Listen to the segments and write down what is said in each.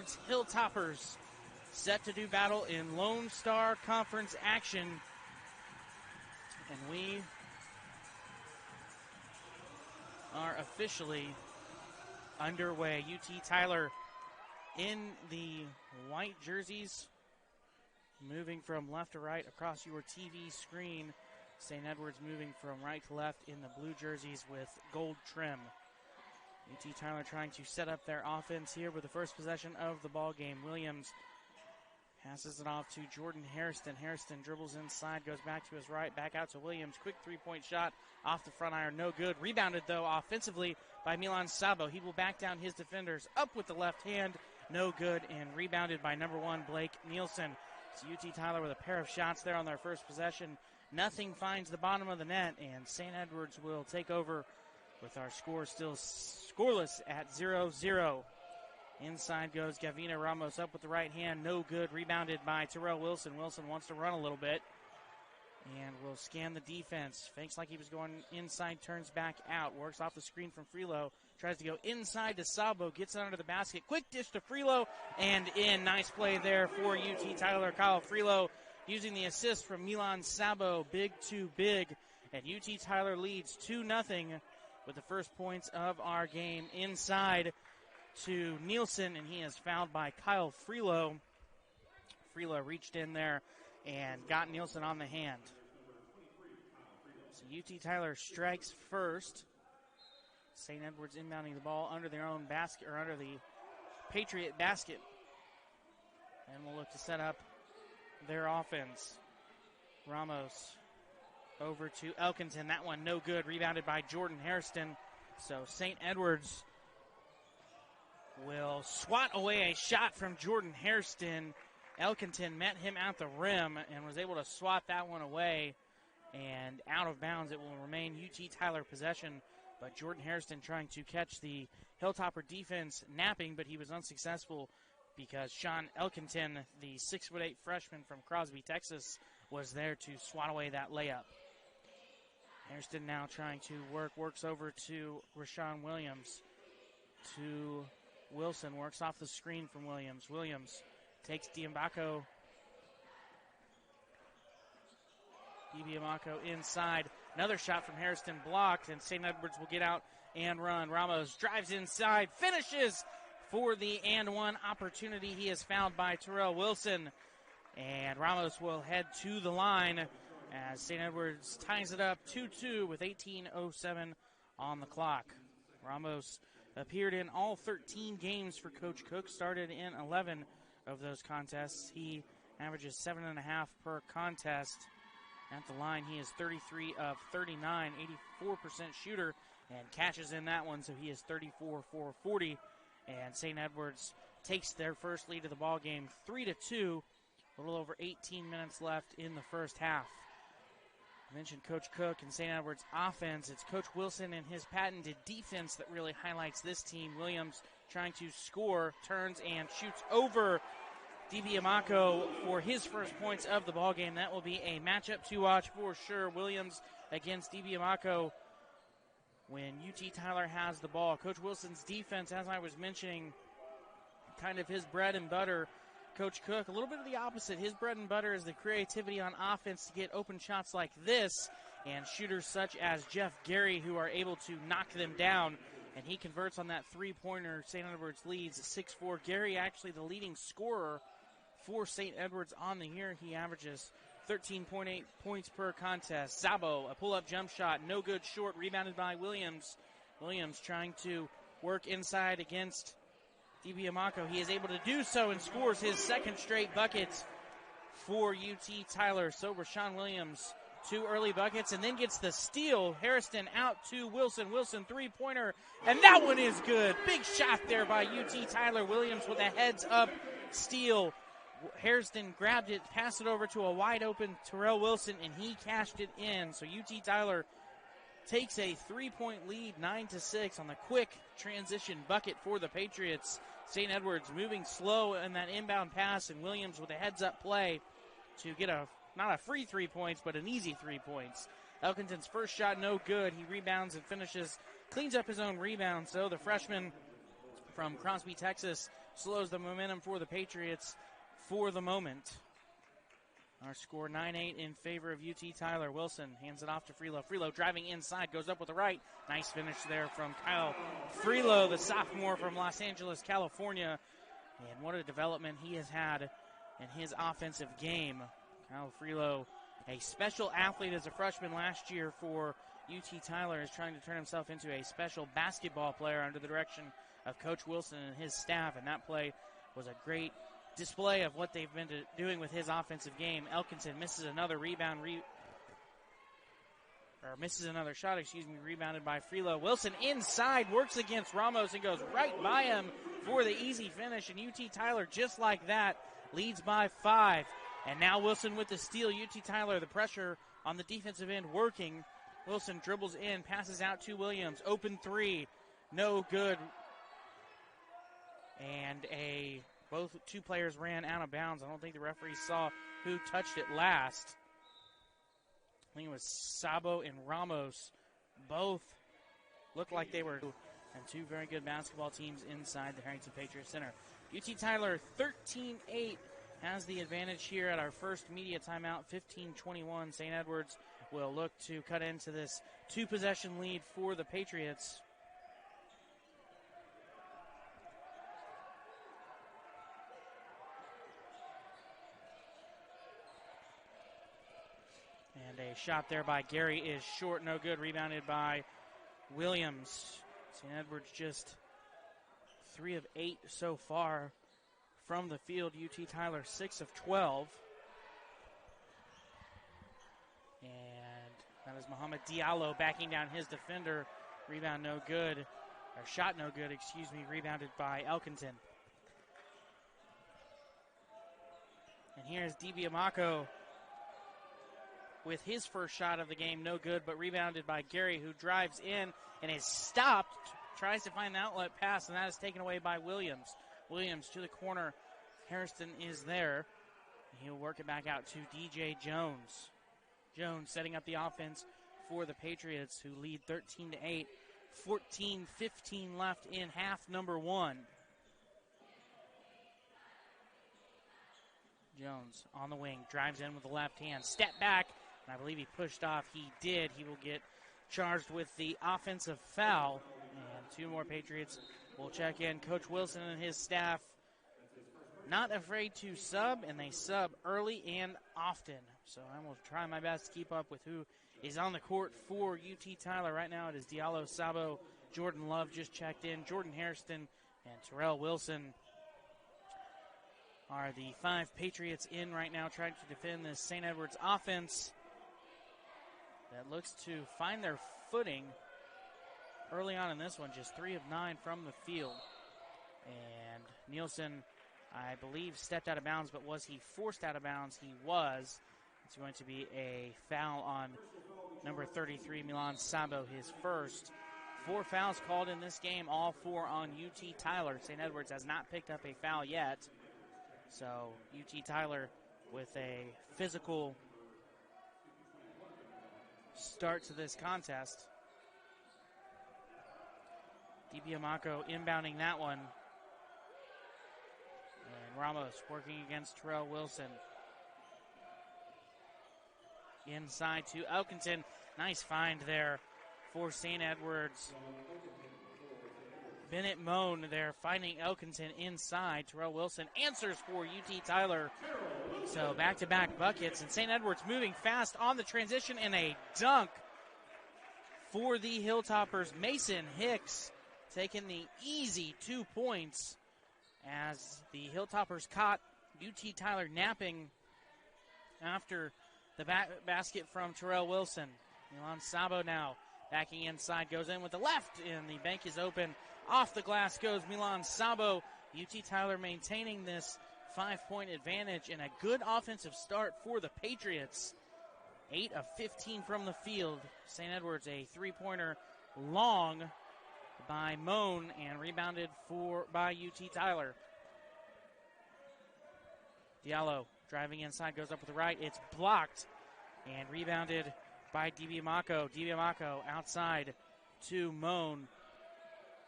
Edwards Hilltoppers set to do battle in Lone Star Conference action. And we are officially underway. UT Tyler in the white jerseys, moving from left to right across your TV screen. St. Edwards moving from right to left in the blue jerseys with gold trim. UT Tyler trying to set up their offense here with the first possession of the ball game. Williams passes it off to Jordan Hairston. Hairston dribbles inside, goes back to his right, back out to Williams. Quick three-point shot off the front iron, no good. Rebounded, though, offensively by Milan Sabo. He will back down his defenders. Up with the left hand, no good, and rebounded by number 1, Blake Nielsen. So UT Tyler with a pair of shots there on their first possession. Nothing finds the bottom of the net, and St. Edwards will take over with our score still scoreless at 0-0. Inside goes Gavina Ramos up with the right hand. No good. Rebounded by Terrell Wilson. Wilson wants to run a little bit and will scan the defense. Fakes like he was going inside, turns back out. Works off the screen from Freelo. Tries to go inside to Sabo. Gets it under the basket. Quick dish to Freelo and in. Nice play there for UT Tyler. Kyle Freelo using the assist from Milan Sabo. Big to big. And UT Tyler leads 2-0 with the first points of our game. Inside to Nielsen, and he is fouled by Kyle Freelo. Freelo reached in there and got Nielsen on the hand. So UT Tyler strikes first. St. Edwards inbounding the ball under their own basket, or under the Patriot basket. And we'll look to set up their offense. Ramos over to Elkington. That one no good. Rebounded by Jordan Hairston. So St. Edwards will swat away a shot from Jordan Hairston. Elkington met him at the rim and was able to swat that one away. And out of bounds, it will remain UT Tyler possession. But Jordan Hairston trying to catch the Hilltopper defense napping, but he was unsuccessful because Sean Elkington, the 6'8" freshman from Crosby, Texas, was there to swat away that layup. Hairston now trying to works over to Rashawn Williams. To Wilson, works off the screen from Williams. Williams takes Diambaco. DiBiamaco inside. Another shot from Hairston blocked, and St. Edwards will get out and run. Ramos drives inside, finishes for the and one opportunity. He is fouled by Terrell Wilson, and Ramos will head to the line as St. Edwards ties it up 2-2 with 18:07 on the clock. Ramos appeared in all 13 games for Coach Cook, started in 11 of those contests. He averages 7.5 per contest. At the line, he is 33 of 39, 84% shooter, and cashes in that one, so he is 34 for 40. And St. Edwards takes their first lead of the ball game, 3-2. A little over 18 minutes left in the first half. I mentioned Coach Cook and St. Edwards' offense. It's Coach Wilson and his patented defense that really highlights this team. Williams trying to score, turns and shoots over DiBiamaco for his first points of the ball game. That will be a matchup to watch for sure. Williams against DiBiamaco when UT Tyler has the ball. Coach Wilson's defense, as I was mentioning, kind of his bread and butter. Coach Cook, a little bit of the opposite. His bread and butter is the creativity on offense to get open shots like this, and shooters such as Jeff Gary who are able to knock them down, and he converts on that three-pointer. St. Edwards leads 6-4. Gary actually the leading scorer for St. Edwards on the year. He averages 13.8 points per contest. Sabo, a pull-up jump shot, no good, short, rebounded by Williams. Williams trying to work inside against DiBiamaco. He is able to do so and scores his second straight bucket for UT Tyler. So Rashawn Williams, 2 early buckets, and then gets the steal. Hairston out to Wilson. Wilson three-pointer, and that one is good. Big shot there by UT Tyler. Williams with a heads-up steal. Hairston grabbed it, passed it over to a wide-open Terrell Wilson, and he cashed it in. So UT Tyler takes a 3-point lead, 9-6 on the quick transition bucket for the Patriots. St. Edwards moving slow in that inbound pass, and Williams with a heads-up play to get not a free 3 points, but an easy 3 points. Elkington's first shot no good. He rebounds and finishes, cleans up his own rebound. So the freshman from Crosby, Texas, slows the momentum for the Patriots for the moment. Our score 9-8 in favor of UT Tyler. Wilson hands it off to Freelo. Freelo driving inside, goes up with the right. Nice finish there from Kyle Freelo, the sophomore from Los Angeles, California. And what a development he has had in his offensive game. Kyle Freelo, a special athlete as a freshman last year for UT Tyler, is trying to turn himself into a special basketball player under the direction of Coach Wilson and his staff. And that play was a great display of what they've been doing with his offensive game. Elkinson misses another shot, rebounded by Freelo. Wilson inside, works against Ramos and goes right by him for the easy finish. And UT Tyler, just like that, leads by 5. And now Wilson with the steal. UT Tyler, the pressure on the defensive end working. Wilson dribbles in, passes out to Williams. Open 3, no good. And both two players ran out of bounds. I don't think the referee saw who touched it last. I think it was Sabo and Ramos. Both looked like they were, and two very good basketball teams inside the Harrington Patriots Center. UT Tyler 13-8 has the advantage here at our first media timeout. 15-21. St. Edwards will look to cut into this 2-possession lead for the Patriots. And a shot there by Gary is short, no good. Rebounded by Williams. St. Edwards just 3 of 8 so far from the field. UT Tyler 6 of 12. And that is Mohamed Diallo backing down his defender. Rebound no good, or shot no good, rebounded by Elkinton. And here's DiBiamaco with his first shot of the game, no good, but rebounded by Gary, who drives in and is stopped, tries to find an outlet pass, and that is taken away by Williams. Williams to the corner. Harrison is there. He'll work it back out to DJ Jones. Jones setting up the offense for the Patriots, who lead 13-8. 14-15 left in half number 1. Jones on the wing, drives in with the left hand, step back, and I believe he pushed off. He did. He will get charged with the offensive foul, and 2 more Patriots will check in. Coach Wilson and his staff not afraid to sub, and they sub early and often. So I will try my best to keep up with who is on the court for UT Tyler. Right now it is Diallo, Sabo, Jordan Love just checked in. Jordan Hairston and Terrell Wilson are the 5 Patriots in right now, trying to defend this St. Edwards offense that looks to find their footing early on in this one. Just 3 of 9 from the field. And Nielsen, I believe, stepped out of bounds, but was he forced out of bounds? He was. It's going to be a foul on number 33, Milan Sabo, his first. 4 fouls called in this game, all 4 on UT Tyler. St. Edwards has not picked up a foul yet. So UT Tyler with a physical start to this contest. DiBiamaco inbounding that one. And Ramos working against Terrell Wilson. Inside to Elkinton. Nice find there for St. Edwards. Bennett Moan there finding Elkinton inside. Terrell Wilson answers for UT Tyler. So back-to-back buckets. And St. Edwards moving fast on the transition, and a dunk for the Hilltoppers. Mason Hicks taking the easy 2 points as the Hilltoppers caught UT Tyler napping after the basket from Terrell Wilson. Milan Sabo now backing inside, goes in with the left, and the bank is open. Off the glass goes Milan Sabo. UT Tyler maintaining this 5-point advantage, and a good offensive start for the Patriots. 8 of 15 from the field. St. Edwards a 3-pointer long by Moan and rebounded by UT Tyler. Diallo driving inside, goes up with the right. It's blocked and rebounded by DiBiamaco. DiBiamaco outside to Moan.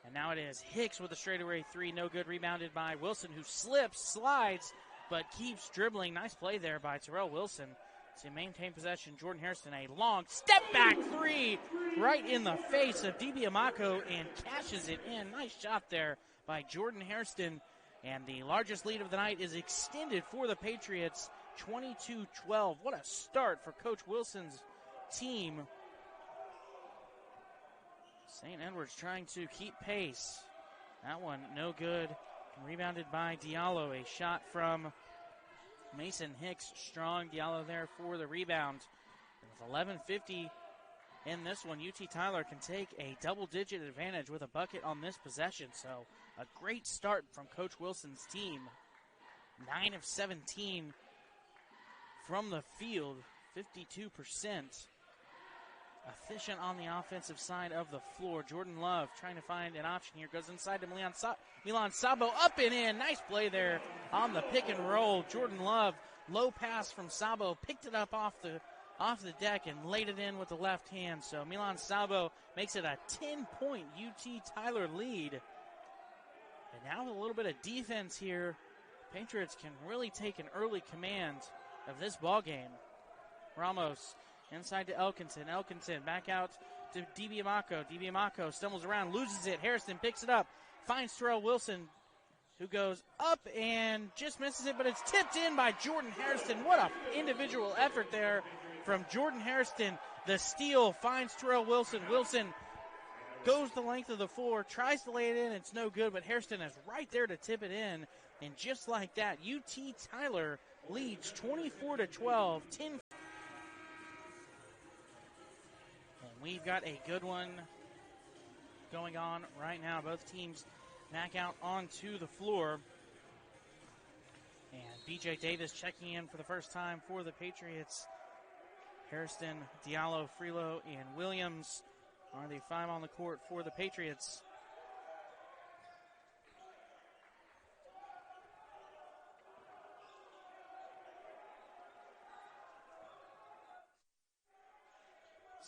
And now it is Hicks with a straightaway three. No good. Rebounded by Wilson, who slips, slides, but keeps dribbling. Nice play there by Terrell Wilson to maintain possession. Jordan Hairston, a long step back three right in the face of DiBiamaco and cashes it in. Nice shot there by Jordan Hairston. And the largest lead of the night is extended for the Patriots, 22-12. What a start for Coach Wilson's team. St. Edward's trying to keep pace. That one no good. Rebounded by Diallo. A shot from Mason Hicks. Strong. Diallo there for the rebound. With 11:50 in this one, UT Tyler can take a double-digit advantage with a bucket on this possession. So a great start from Coach Wilson's team. 9 of 17 from the field. 52%. Efficient on the offensive side of the floor. Jordan Love trying to find an option here. Goes inside to Milan Sabo. Up and in. Nice play there on the pick and roll. Jordan Love, low pass from Sabo. Picked it up off the deck and laid it in with the left hand. So Milan Sabo makes it a 10-point UT Tyler lead. And now with a little bit of defense here, Patriots can really take an early command of this ball game. Ramos inside to Elkinson. Elkinson back out to DiBiamaco. DiBiamaco stumbles around, loses it. Hairston picks it up, finds Terrell Wilson, who goes up and just misses it, but it's tipped in by Jordan Hairston. What an individual effort there from Jordan Hairston. The steal finds Terrell Wilson. Wilson goes the length of the floor, tries to lay it in. It's no good, but Hairston is right there to tip it in. And just like that, UT Tyler leads 24-12. We've got a good one going on right now. Both teams back out onto the floor. And B.J. Davis checking in for the first time for the Patriots. Hairston, Diallo, Freelo, and Williams are the five on the court for the Patriots.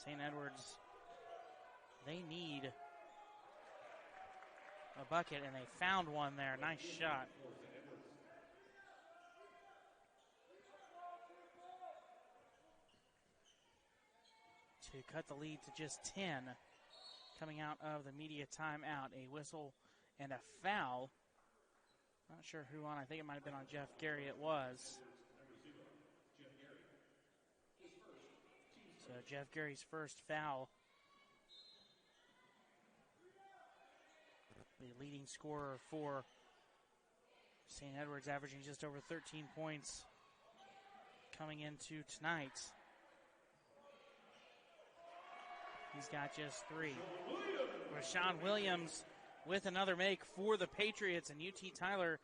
St. Edward's, they need a bucket, and they found one there. Nice shot. To cut the lead to just 10 coming out of the media timeout. A whistle and a foul. Not sure who on. I think it might have been on Jeff Gary. It was. So Jeff Gary's first foul. The leading scorer for St. Edward's, averaging just over 13 points coming into tonight. He's got just 3. Rashawn Williams with another make for the Patriots, and UT Tyler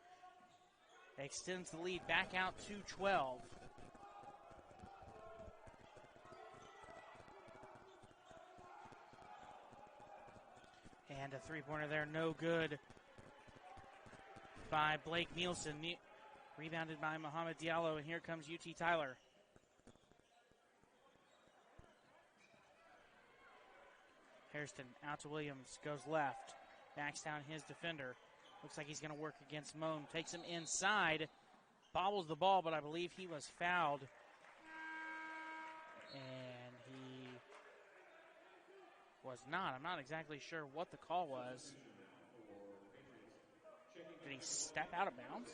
extends the lead back out to 12. And a three-pointer there, no good by Blake Nielsen. Rebounded by Mohamed Diallo, and here comes UT Tyler. Hairston out to Williams, goes left, backs down his defender. Looks like he's going to work against Moan. Takes him inside, bobbles the ball, but I believe he was fouled. And he was not. I'm not exactly sure what the call was. Did he step out of bounds?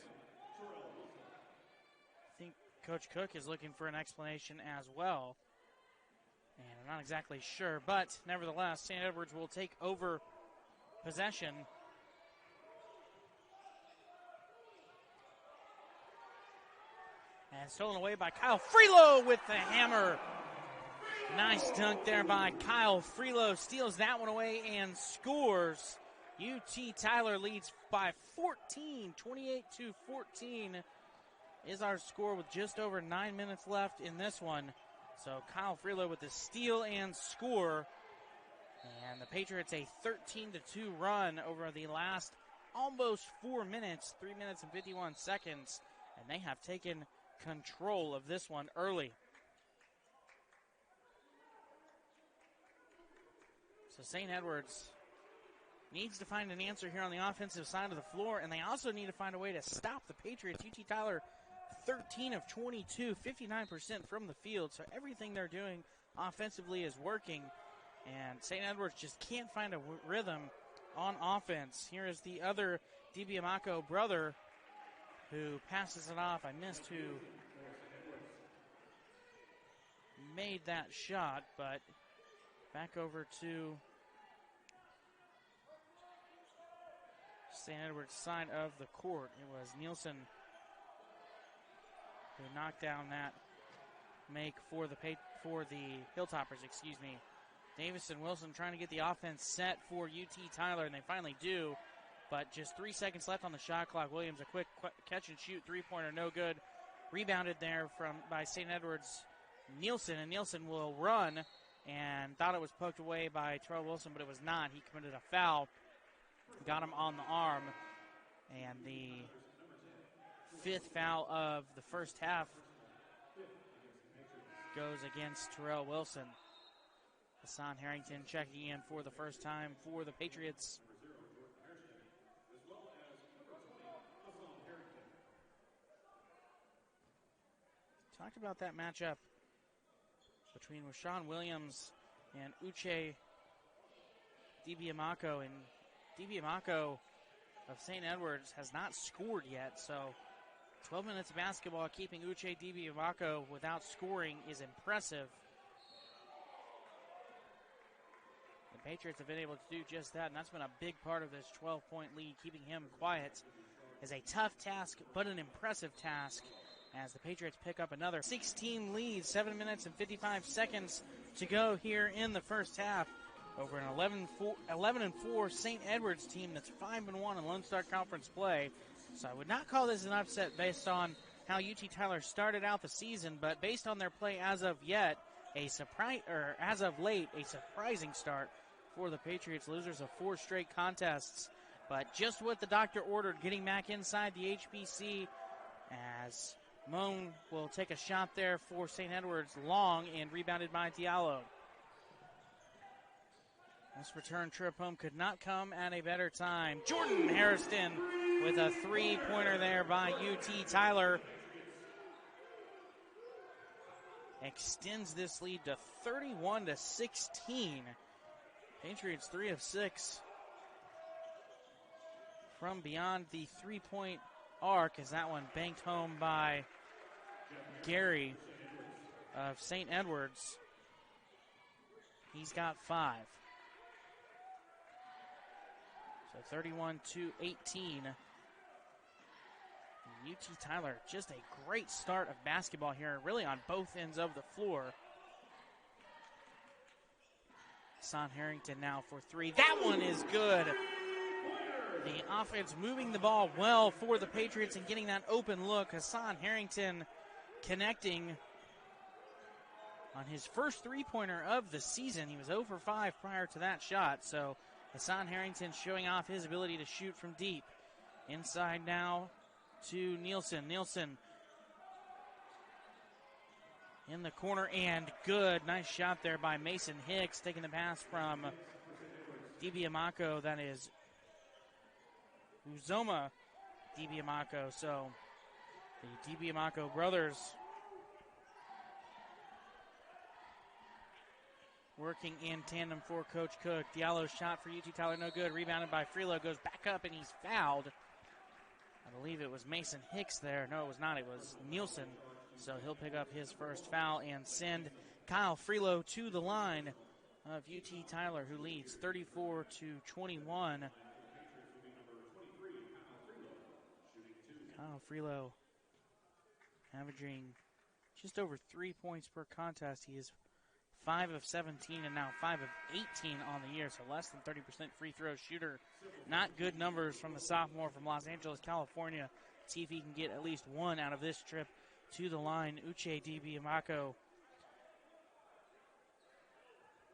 I think Coach Cook is looking for an explanation as well. And I'm not exactly sure, but nevertheless, St. Edward's will take over possession. And stolen away by Kyle Freelo with the hammer. Nice dunk there by Kyle Freelo. Steals that one away and scores. UT Tyler leads by 14. 28-14 is our score with just over 9 minutes left in this one. So Kyle Freelo with the steal and score. And the Patriots a 13-2 run over the last almost 4 minutes, 3 minutes and 51 seconds. And they have taken control of this one early. So St. Edward's needs to find an answer here on the offensive side of the floor, and they also need to find a way to stop the Patriots. UT Tyler, 13 of 22, 59% from the field, so everything they're doing offensively is working, and St. Edwards just can't find a rhythm on offense. Here is the other DiBiamaco brother who passes it off. I missed who made that shot, but back over to St. Edwards' side of the court. It was Nielsen who knocked down that make for the Hilltoppers, Davison Wilson trying to get the offense set for UT Tyler, and they finally do, but just 3 seconds left on the shot clock. Williams, a quick catch and shoot three-pointer, no good. Rebounded there by St. Edwards' Nielsen, and Nielsen will run and thought it was poked away by Terrell Wilson, but it was not. He committed a foul, got him on the arm, and the 5th foul of the first half goes against Terrell Wilson. Hassan Harrington checking in for the first time for the Patriots. Talked about that matchup between Rashawn Williams and Uche DiBiamaco, and DiBiamaco of St. Edwards has not scored yet, so 12 minutes of basketball keeping Uche DiBiamaco without scoring is impressive. The Patriots have been able to do just that, and that's been a big part of this 12-point lead. Keeping him quiet is a tough task, but an impressive task, as the Patriots pick up another 16 lead, 7 minutes and 55 seconds to go here in the first half over an 11-4 St. Edwards team that's 5-1 in Lone Star Conference play. So I would not call this an upset based on how UT Tyler started out the season, but based on their play as of late, a surprising start for the Patriots, losers of 4 straight contests. But just what the doctor ordered, getting back inside the HBC, as Moan will take a shot there for St. Edwards, long and rebounded by Diallo. This return trip home could not come at a better time. Jordan Hairston with a three-pointer there by UT Tyler. Extends this lead to 31-16. Patriots 3 of 6 from beyond the three-point arc, as that one banked home by Gary of St. Edwards. He's got 5. So 31-18. UT Tyler, just a great start of basketball here, really on both ends of the floor. Hassan Harrington now for 3. That one is good. The offense moving the ball well for the Patriots and getting that open look. Hassan Harrington connecting on his first three-pointer of the season. He was 0 for 5 prior to that shot. So Hassan Harrington showing off his ability to shoot from deep. Inside now to Nielsen. Nielsen in the corner and good. Nice shot there by Mason Hicks, taking the pass from DiBiamaco. That is Uzoma DiBiamaco. So the DiBiamaco brothers working in tandem for Coach Cook. Diallo's shot for UT Tyler, no good. Rebounded by Freelo, goes back up and he's fouled. I believe it was Mason Hicks there. No, it was not. It was Nielsen. So he'll pick up his first foul and send Kyle Freelo to the line of UT Tyler, who leads 34-21. Kyle Freelo averaging just over 3 points per contest. He is 5 of 17 and now 5 of 18 on the year, so less than 30% free throw shooter. Not good numbers from the sophomore from Los Angeles, California. See if he can get at least one out of this trip to the line. Uche DiBiamaco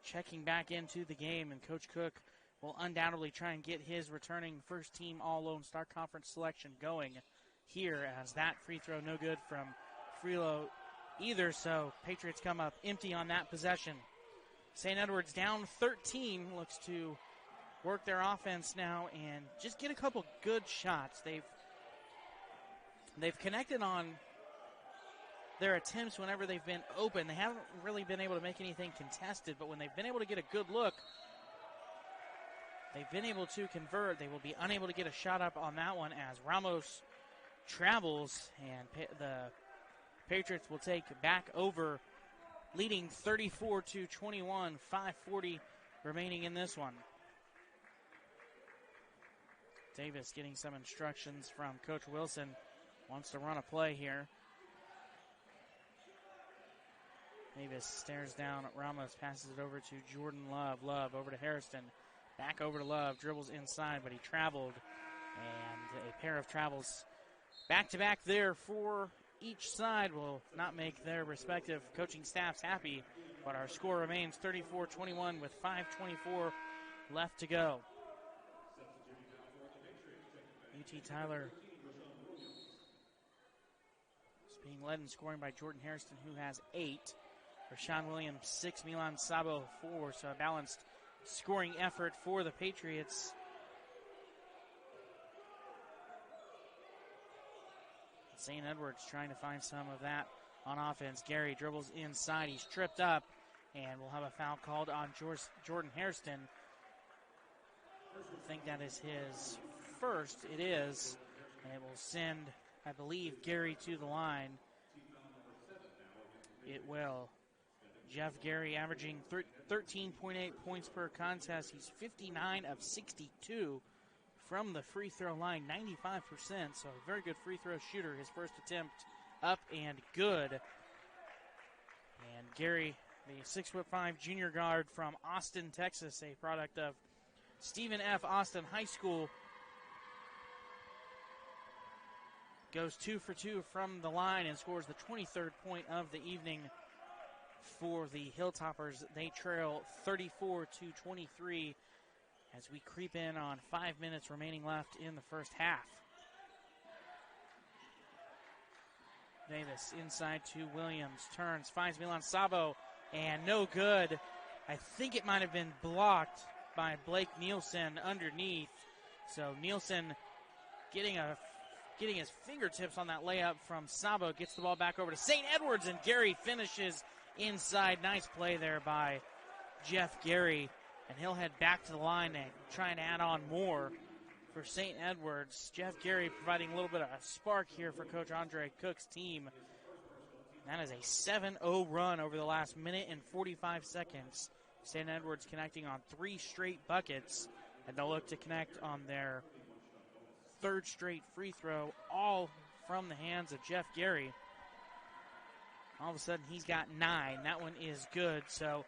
checking back into the game, and Coach Cook will undoubtedly try and get his returning first-team All-Lone Star Conference selection going here, as that free throw no good from Freelo either, so Patriots come up empty on that possession. St. Edwards down 13, looks to work their offense now and just get a couple good shots. They've connected on their attempts whenever they've been open. They haven't really been able to make anything contested, but when they've been able to get a good look, they've been able to convert. They will be unable to get a shot up on that one as Ramos travels, and the Patriots will take back over, leading 34-21, 5:40 remaining in this one. Davis getting some instructions from Coach Wilson. Wants to run a play here. Davis stares down at Ramos, passes it over to Jordan Love. Love over to Hairston. Back over to Love, dribbles inside, but he traveled. And a pair of travels back-to-back there for each side will not make their respective coaching staffs happy, but our score remains 34-21 with 5:24 left to go. UT Tyler is being led in scoring by Jordan Hairston, who has 8. Rashawn Williams, 6. Milan Sabo, 4. So a balanced scoring effort for the Patriots. St. Edwards trying to find some of that on offense. Gary dribbles inside. He's tripped up, and we'll have a foul called on Jordan Hairston. I think that is his first. It is, and it will send, I believe, Gary to the line. It will. Jeff Gary averaging 13.8 points per contest. He's 59 of 62 from the free throw line, 95%. So a very good free throw shooter. His first attempt up and good. And Gary, the 6'5" junior guard from Austin, Texas, a product of Stephen F. Austin High School, goes 2 for 2 from the line and scores the 23rd point of the evening for the Hilltoppers. They trail 34-23 as we creep in on 5 minutes remaining left in the first half. Davis inside to Williams, turns, finds Milan Sabo, and no good. I think it might have been blocked by Blake Nielsen underneath. So Nielsen getting his fingertips on that layup from Sabo, gets the ball back over to St. Edwards, and Gary finishes inside. Nice play there by Jeff Gary, and he'll head back to the line and try and add on more for St. Edwards. Jeff Gary providing a little bit of a spark here for Coach Andre Cook's team. That is a 7-0 run over the last minute and 45 seconds. St. Edwards connecting on 3 straight buckets, and they'll look to connect on their 3rd straight free throw, all from the hands of Jeff Gary. All of a sudden, he's got 9. That one is good. So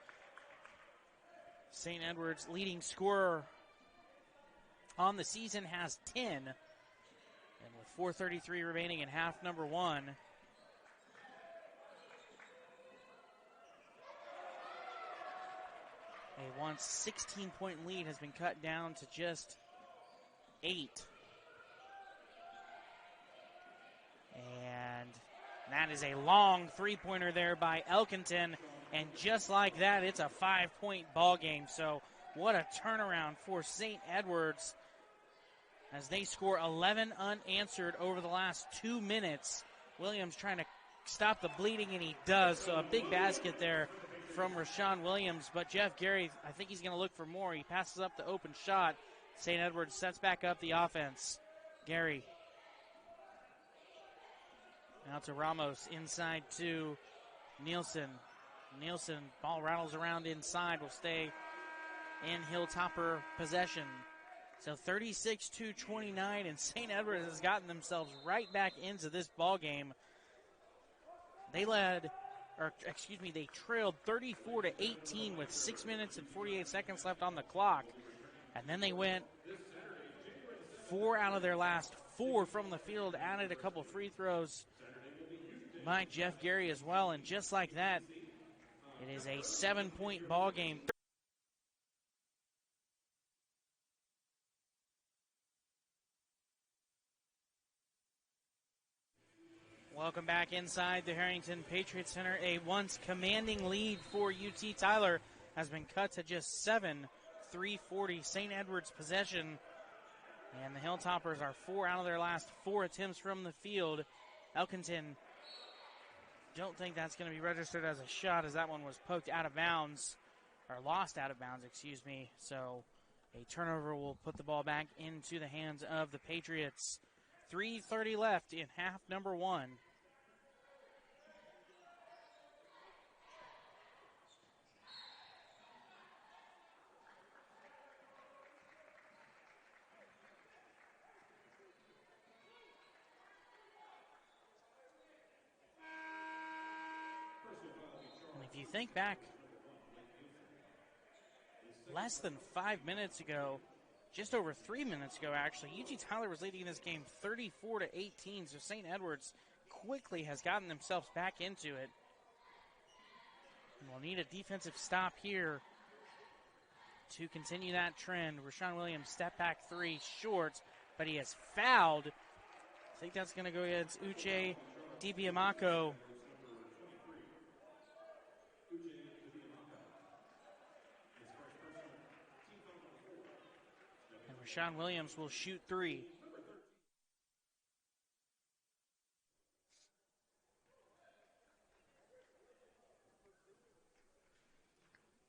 St. Edwards, leading scorer on the season, has 10. And with 4:33 remaining in half number 1, a once 16-point lead has been cut down to just 8. And that is a long three-pointer there by Elkington. And just like that, it's a 5-point ball game. So what a turnaround for St. Edwards as they score 11 unanswered over the last 2 minutes. Williams trying to stop the bleeding, and he does. So a big basket there from Rashawn Williams. But Jeff Gary, I think he's going to look for more. He passes up the open shot. St. Edwards sets back up the offense. Gary now to Ramos, inside to Nielsen. Nielsen, ball rattles around inside, will stay in Hilltopper possession. So 36-29, and St. Edwards has gotten themselves right back into this ball game. They trailed 34-18 with 6 minutes and 48 seconds left on the clock. And then they went 4 out of their last 4 from the field, added a couple free throws by Jeff Gary as well, and just like that, it is a 7-point ball game. Welcome back inside the Harrington Patriot Center. A once commanding lead for UT Tyler has been cut to just 7, 3:40 St. Edward's possession. And the Hilltoppers are 4 out of their last 4 attempts from the field. Elkington, don't think that's going to be registered as a shot, as that one was poked out of bounds, or lost out of bounds, excuse me. So a turnover will put the ball back into the hands of the Patriots. 3:30 left in half number 1. And if you think back, less than 5 minutes ago, just over 3 minutes ago actually, UT Tyler was leading this game 34-18, so St. Edwards quickly has gotten themselves back into it. And we'll need a defensive stop here to continue that trend. Rashawn Williams, step back 3, short, but he has fouled. I think that's going to go against Uche DiBiamaco. And Rashawn Williams will shoot 3.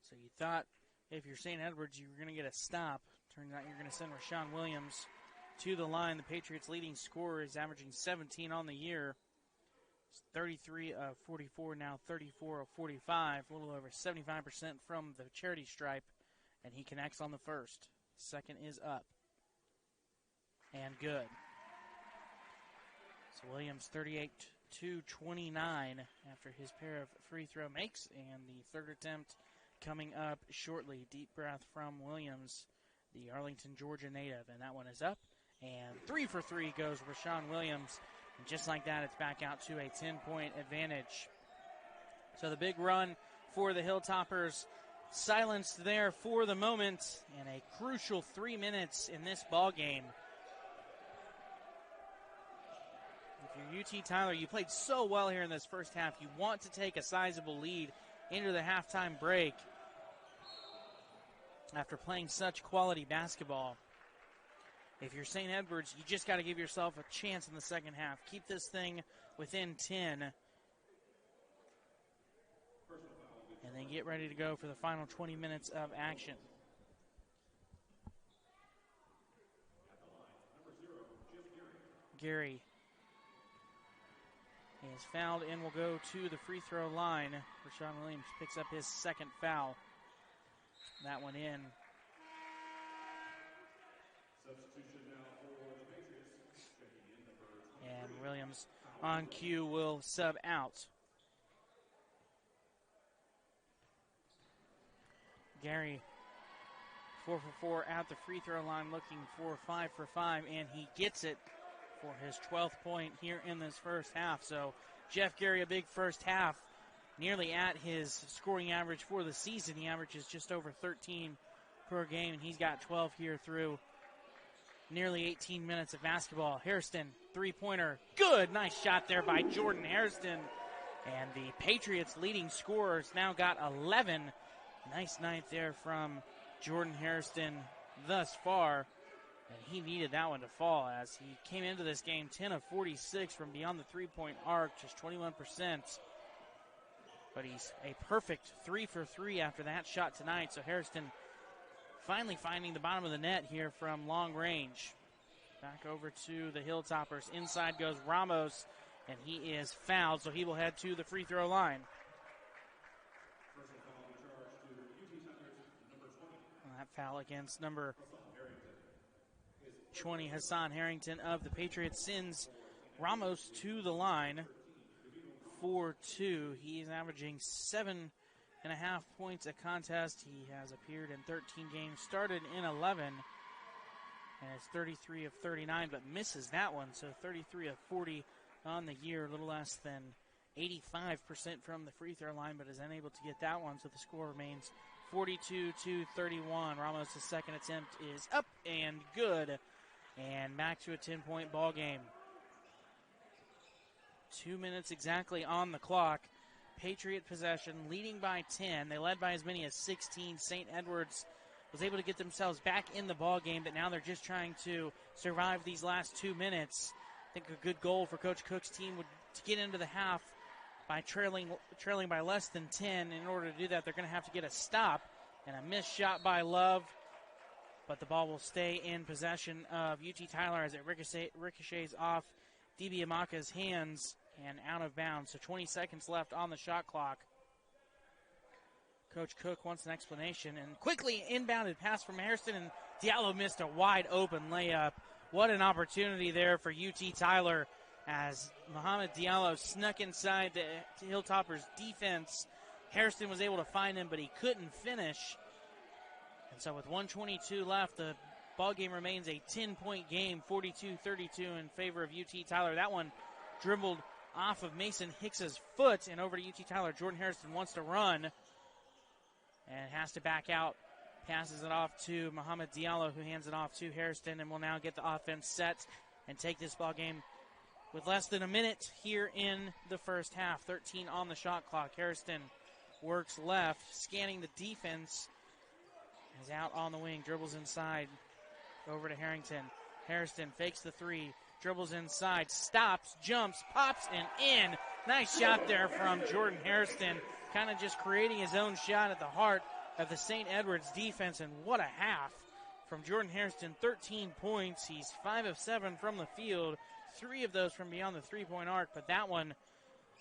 So you thought if you're St. Edwards, you were going to get a stop. Turns out you're going to send Rashawn Williams to the line. The Patriots' leading scorer is averaging 17 on the year. It's 33 of 44, now 34 of 45, a little over 75% from the charity stripe, and he connects on the first. Second is up. And good. So Williams 38-29 after his pair of free throw makes, and the third attempt coming up shortly. Deep breath from Williams, the Arlington, Georgia native, and that one is up. And 3 for 3 goes Rashawn Williams. And just like that, it's back out to a 10-point advantage. So the big run for the Hilltoppers silenced there for the moment, and a crucial 3 minutes in this ball game. If you're UT Tyler, you played so well here in this first half. You want to take a sizable lead into the halftime break after playing such quality basketball. If you're St. Edwards, you just got to give yourself a chance in the second half. Keep this thing within 10. And then get ready to go for the final 20 minutes of action. Gary is fouled and will go to the free throw line. Rashawn Williams picks up his second foul. That one in. And Williams on cue will sub out. Gary 4 for 4 at the free throw line, looking for 5 for 5, and he gets it for his 12th point here in this first half. So Jeff Gary, a big first half, nearly at his scoring average for the season. He averages just over 13 per game, and he's got 12 here through nearly 18 minutes of basketball. Hairston, three-pointer, good. Nice shot there by Jordan Hairston. And the Patriots' leading scorers now got 11. Nice night there from Jordan Hairston thus far. And he needed that one to fall as he came into this game 10 of 46 from beyond the three-point arc, just 21%. But he's a perfect 3 for 3 after that shot tonight. So Hairston finally finding the bottom of the net here from long range. Back over to the Hilltoppers. Inside goes Ramos, and he is fouled, so he will head to the free throw line. And that foul against number 20, Hassan Harrington of the Patriots, sends Ramos to the line for 2. He's averaging 7.5 points a contest. He has appeared in 13 games, started in 11, and it's 33 of 39, but misses that one. So 33 of 40 on the year, a little less than 85% from the free throw line, but is unable to get that one. So the score remains 42-31. Ramos' second attempt is up and good, and back to a 10-point ball game. 2 minutes exactly on the clock. Patriot possession, leading by 10. They led by as many as 16. St. Edwards was able to get themselves back in the ball game, but now they're just trying to survive these last 2 minutes. I think a good goal for Coach Cook's team would to get into the half by trailing by less than 10. In order to do that, they're going to have to get a stop and a missed shot by Love, but the ball will stay in possession of UT Tyler as it ricochets off DB Amaka's hands and out of bounds. So 20 seconds left on the shot clock. Coach Cook wants an explanation, and quickly inbounded pass from Hairston, and Diallo missed a wide open layup. What an opportunity there for UT Tyler as Muhammad Diallo snuck inside the Hilltoppers defense. Hairston was able to find him, but he couldn't finish. And so with 1:22 left, the ball game remains a 10-point game, 42-32 in favor of UT Tyler. That one dribbled off of Mason Hicks's foot and over to UT Tyler. Jordan Hairston wants to run and has to back out. Passes it off to Muhammad Diallo, who hands it off to Hairston, and will now get the offense set and take this ball game with less than a minute here in the first half. 13 on the shot clock. Hairston works left, scanning the defense. Is out on the wing, dribbles inside, over to Harrington. Hairston fakes the three, dribbles inside, stops, jumps, pops, and in. Nice shot there from Jordan Hairston, kind of just creating his own shot at the heart of the St. Edward's defense, and what a half from Jordan Hairston. 13 points. He's 5 of 7 from the field, 3 of those from beyond the three-point arc, but that one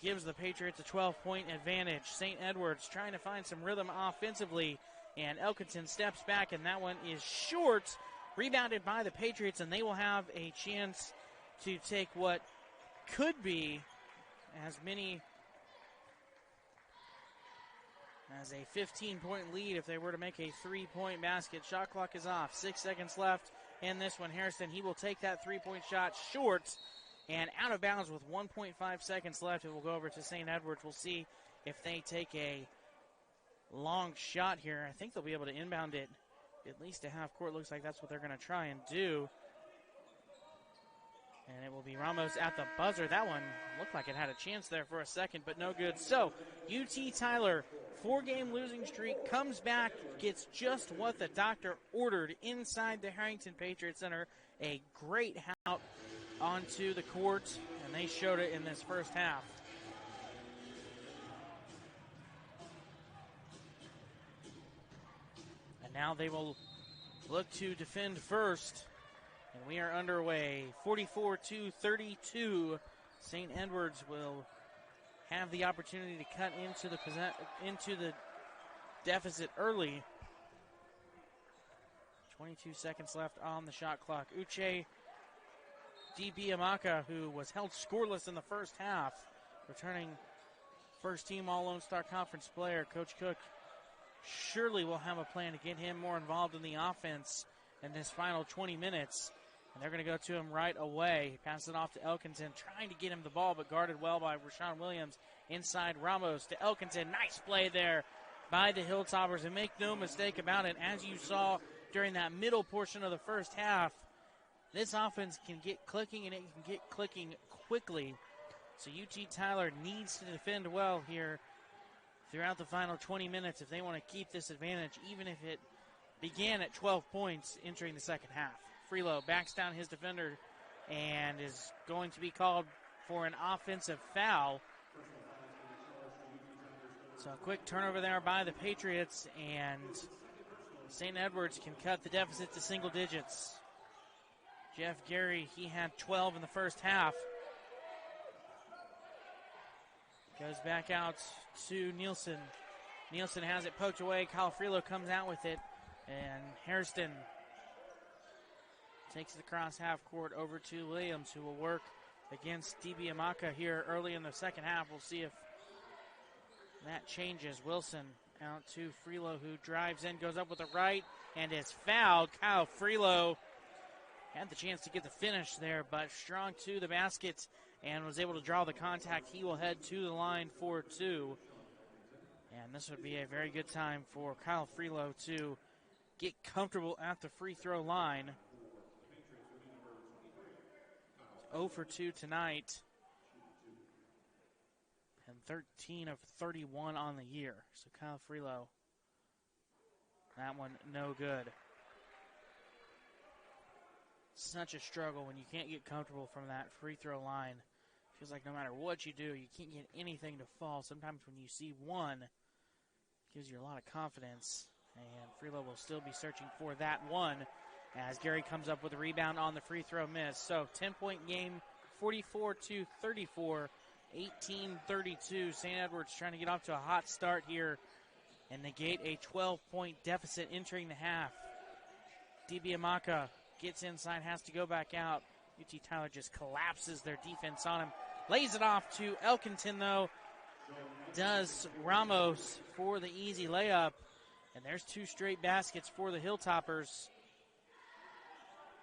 gives the Patriots a 12-point advantage. St. Edward's trying to find some rhythm offensively, and Elkinson steps back, and that one is short, rebounded by the Patriots, and they will have a chance to take what could be as many as a 15-point lead if they were to make a three-point basket. Shot clock is off. 6 seconds left in this one. Hairston, he will take that three-point shot short and out of bounds with 1.5 seconds left. It will go over to St. Edward's. We'll see if they take a long shot here. I think they'll be able to inbound it at least to half court. Looks like that's what they're going to try and do. And it will be Ramos at the buzzer. That one looked like it had a chance there for a second, but no good. So UT Tyler, 4-game losing streak, comes back, gets just what the doctor ordered inside the Harrington Patriot Center. A great out onto the court, and they showed it in this first half. And now they will look to defend first. And we are underway, 44-32. St. Edward's will have the opportunity to cut into the deficit early. 22 seconds left on the shot clock. Uche DB Amaka, who was held scoreless in the first half, returning first-team All-Lone Star Conference player. Coach Cook surely will have a plan to get him more involved in the offense in this final 20 minutes. And they're going to go to him right away. Pass it off to Elkinson, trying to get him the ball, but guarded well by Rashawn Williams. Inside Ramos to Elkinson. Nice play there by the Hilltoppers. And make no mistake about it, as you saw during that middle portion of the first half, this offense can get clicking, and it can get clicking quickly. So UT Tyler needs to defend well here throughout the final 20 minutes if they want to keep this advantage, even if it began at 12 points entering the second half. Freelow backs down his defender and is going to be called for an offensive foul. So a quick turnover there by the Patriots, and St. Edward's can cut the deficit to single digits. Jeff Gary, he had 12 in the first half. Goes back out to Nielsen. Nielsen has it poked away. Kyle Freelow comes out with it, and Hairston takes it across half court over to Williams, who will work against DB Amaka here early in the second half. We'll see if that changes. Wilson out to Freelow, who drives in, goes up with the right, and is fouled. Kyle Freelow had the chance to get the finish there, but strong to the basket and was able to draw the contact. He will head to the line for two. And this would be a very good time for Kyle Freelow to get comfortable at the free throw line. 0 for 2 tonight, and 13 of 31 on the year. So Kyle Freelow That one no good. Such a struggle when you can't get comfortable from that free throw line. Feels like no matter what you do, you can't get anything to fall. Sometimes when you see one, it gives you a lot of confidence. And Freelo will still be searching for that one as Gary comes up with a rebound on the free throw miss. So 10-point game, 44-34, 18-32. St. Edward's trying to get off to a hot start here and negate a 12-point deficit entering the half. DiBiamaca gets inside, has to go back out. UT Tyler just collapses their defense on him. Lays it off to Elkinton, though. Does Ramos for the easy layup. And there's 2 straight baskets for the Hilltoppers.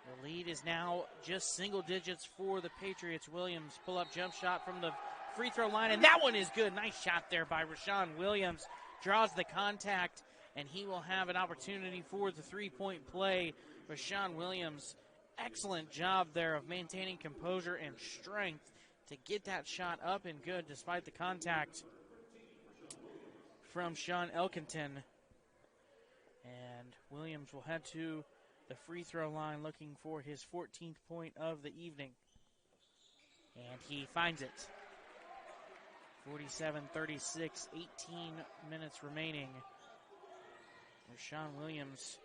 The lead is now just single digits for the Patriots. Williams pull-up jump shot from the free throw line, and that one is good. Nice shot there by Rashawn Williams. Draws the contact, and he will have an opportunity for the three-point play. Rashawn Williams, excellent job there of maintaining composure and strength to get that shot up and good despite the contact from Sean Elkinton. And Williams will head to the free throw line looking for his 14th point of the evening. And he finds it. 47-36, 18 minutes remaining. Rashawn Williams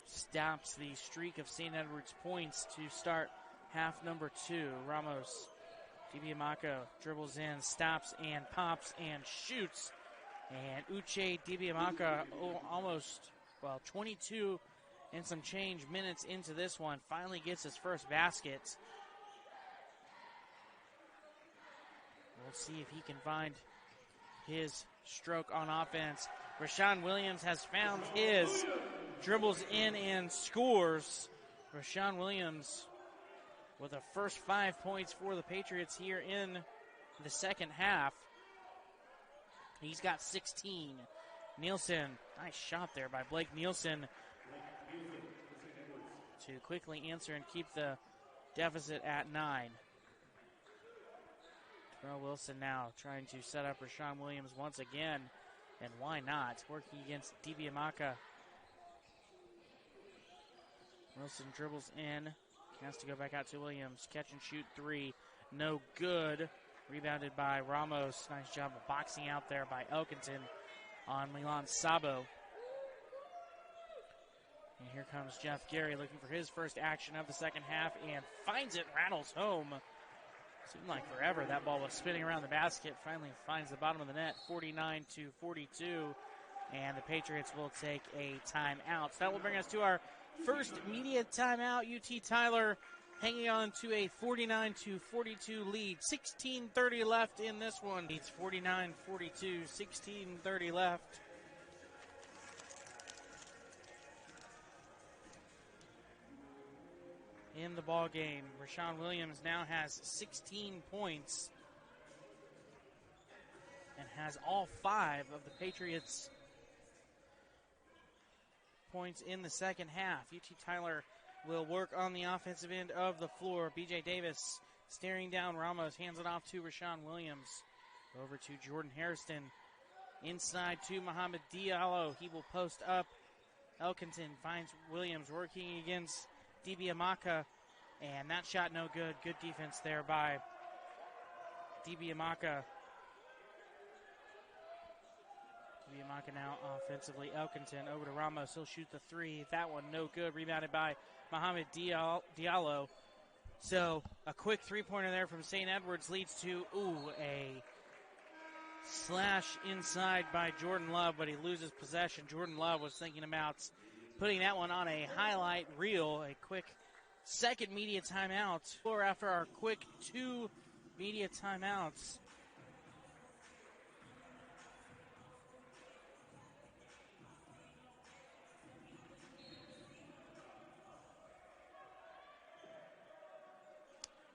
stops the streak of St. Edward's points to start half number 2. Ramos, DiBiamaca dribbles in, stops and pops and shoots. And Uche DiBiamaca almost, 22 and some change minutes into this one, finally gets his first basket. We'll see if he can find his stroke on offense. Rashawn Williams has found his, dribbles in and scores. Rashawn Williams with the first 5 points for the Patriots here in the second half. He's got 16. Nielsen, nice shot there by Blake Nielsen to quickly answer and keep the deficit at 9. Terrell Wilson now trying to set up Rashawn Williams once again, and why not? Working against DiBiamaca. Wilson dribbles in, has to go back out to Williams. Catch and shoot 3, no good. Rebounded by Ramos. Nice job of boxing out there by Elkinton on Milan Sabo. And here comes Jeff Gary looking for his first action of the second half and finds it, rattles home. Seemed like forever that ball was spinning around the basket. Finally finds the bottom of the net, 49-42. And the Patriots will take a timeout. So that will bring us to our first media timeout. UT Tyler hanging on to a 49-42 lead. 16:30 left in this one. It's 49-42, 16:30 left. In the ball game, Rashawn Williams now has 16 points and has all 5 of the Patriots' points in the second half. UT Tyler will work on the offensive end of the floor. BJ Davis staring down Ramos, hands it off to Rashawn Williams. Over to Jordan Hairston. Inside to Mohamed Diallo. He will post up. Elkinton finds Williams working against DiBiamaca. And that shot no good. Good defense there by DiBiamaca. DiBiamaca now offensively. Elkinton over to Ramos. He'll shoot the 3. That one no good. Rebounded by Mohamed Diallo. So a quick three-pointer there from St. Edwards leads to, a slash inside by Jordan Love, but he loses possession. Jordan Love was thinking about putting that one on a highlight reel. A quick second media timeout. Or after our quick 2 media timeouts.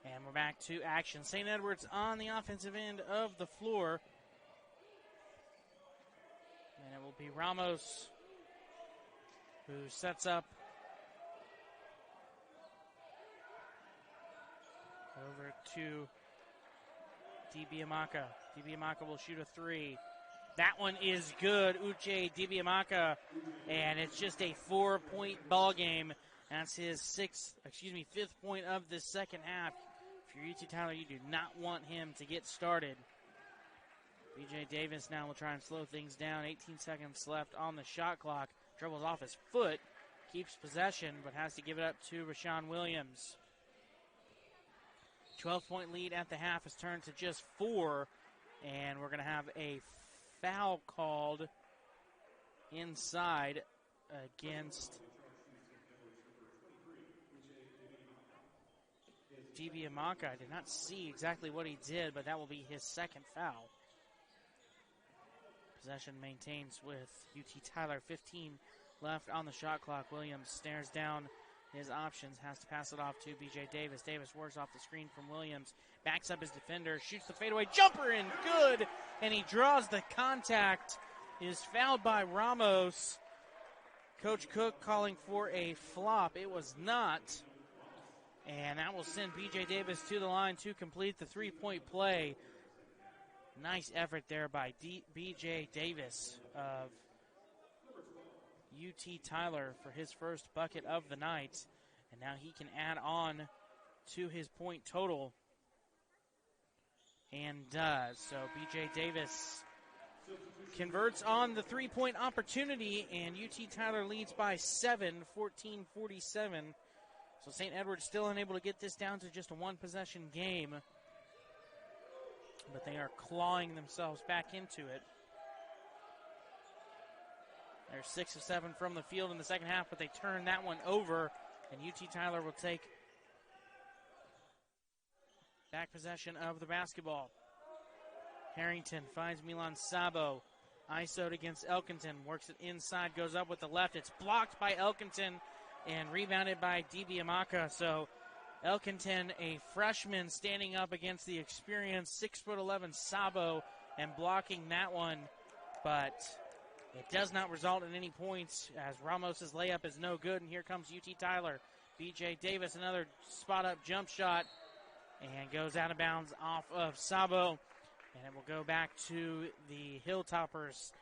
And we're back to action. St. Edwards on the offensive end of the floor. And it will be Ramos who sets up over to DiBiamaca. DiBiamaca will shoot a 3. That one is good. Uche Dibiamaka, and it's just a 4-point ball game. That's his fifth point of the second half. If you're UT Tyler, you do not want him to get started. BJ Davis now will try and slow things down. 18 seconds left on the shot clock. Dribbles off his foot, keeps possession, but has to give it up to Rashawn Williams. 12-point lead at the half has turned to just 4, and we're going to have a foul called inside against Dibiamaka. I did not see exactly what he did, but that will be his second foul. Possession maintains with UT Tyler. 15 left on the shot clock. Williams stares down his options, has to pass it off to BJ Davis. Davis works off the screen from Williams, backs up his defender, shoots the fadeaway jumper in, good, and he draws the contact, is fouled by Ramos. Coach Cook calling for a flop. It was not, and that will send BJ Davis to the line to complete the 3-point play. Nice effort there by BJ Davis of UT Tyler for his first bucket of the night. And now he can add on to his point total. And does. So BJ Davis converts on the 3-point opportunity, and UT Tyler leads by 7, 14-47. So St. Edward's still unable to get this down to just a one-possession game. But they are clawing themselves back into it. They're 6 of 7 from the field in the second half, but they turn that one over, and UT Tyler will take back possession of the basketball. Harrington finds Milan Sabo. ISO'd against Elkinton. Works it inside, goes up with the left. It's blocked by Elkinton and rebounded by Dibiamaka. So Elkinton, a freshman, standing up against the experienced 6'11" Sabo and blocking that one. But it does not result in any points as Ramos' layup is no good. And here comes UT Tyler. BJ Davis, another spot-up jump shot, and goes out of bounds off of Sabo. And it will go back to the Hilltoppers.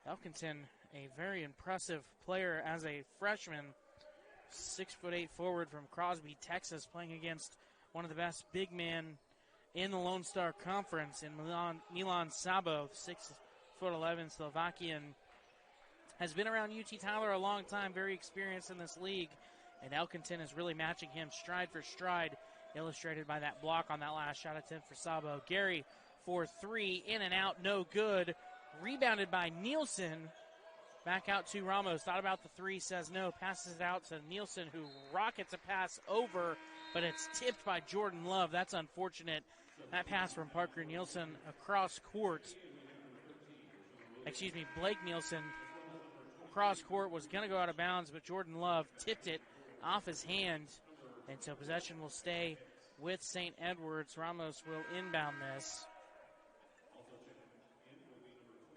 Elkinton, a very impressive player as a freshman. 6'8" forward from Crosby, Texas, playing against one of the best big men in the Lone Star Conference in Milan Sabo, 6'11" Slovakian. Has been around UT Tyler a long time, very experienced in this league. And Elkinton is really matching him stride for stride, illustrated by that block on that last shot attempt for Sabo. Gary for 3, in and out, no good. Rebounded by Nielsen. Back out to Ramos. Thought about the 3, says no. Passes it out to Nielsen, who rockets a pass over, but it's tipped by Jordan Love. That's unfortunate. That pass from Parker Nielsen across court. Blake Nielsen across court was going to go out of bounds, but Jordan Love tipped it off his hand. And so possession will stay with St. Edward's. Ramos will inbound this.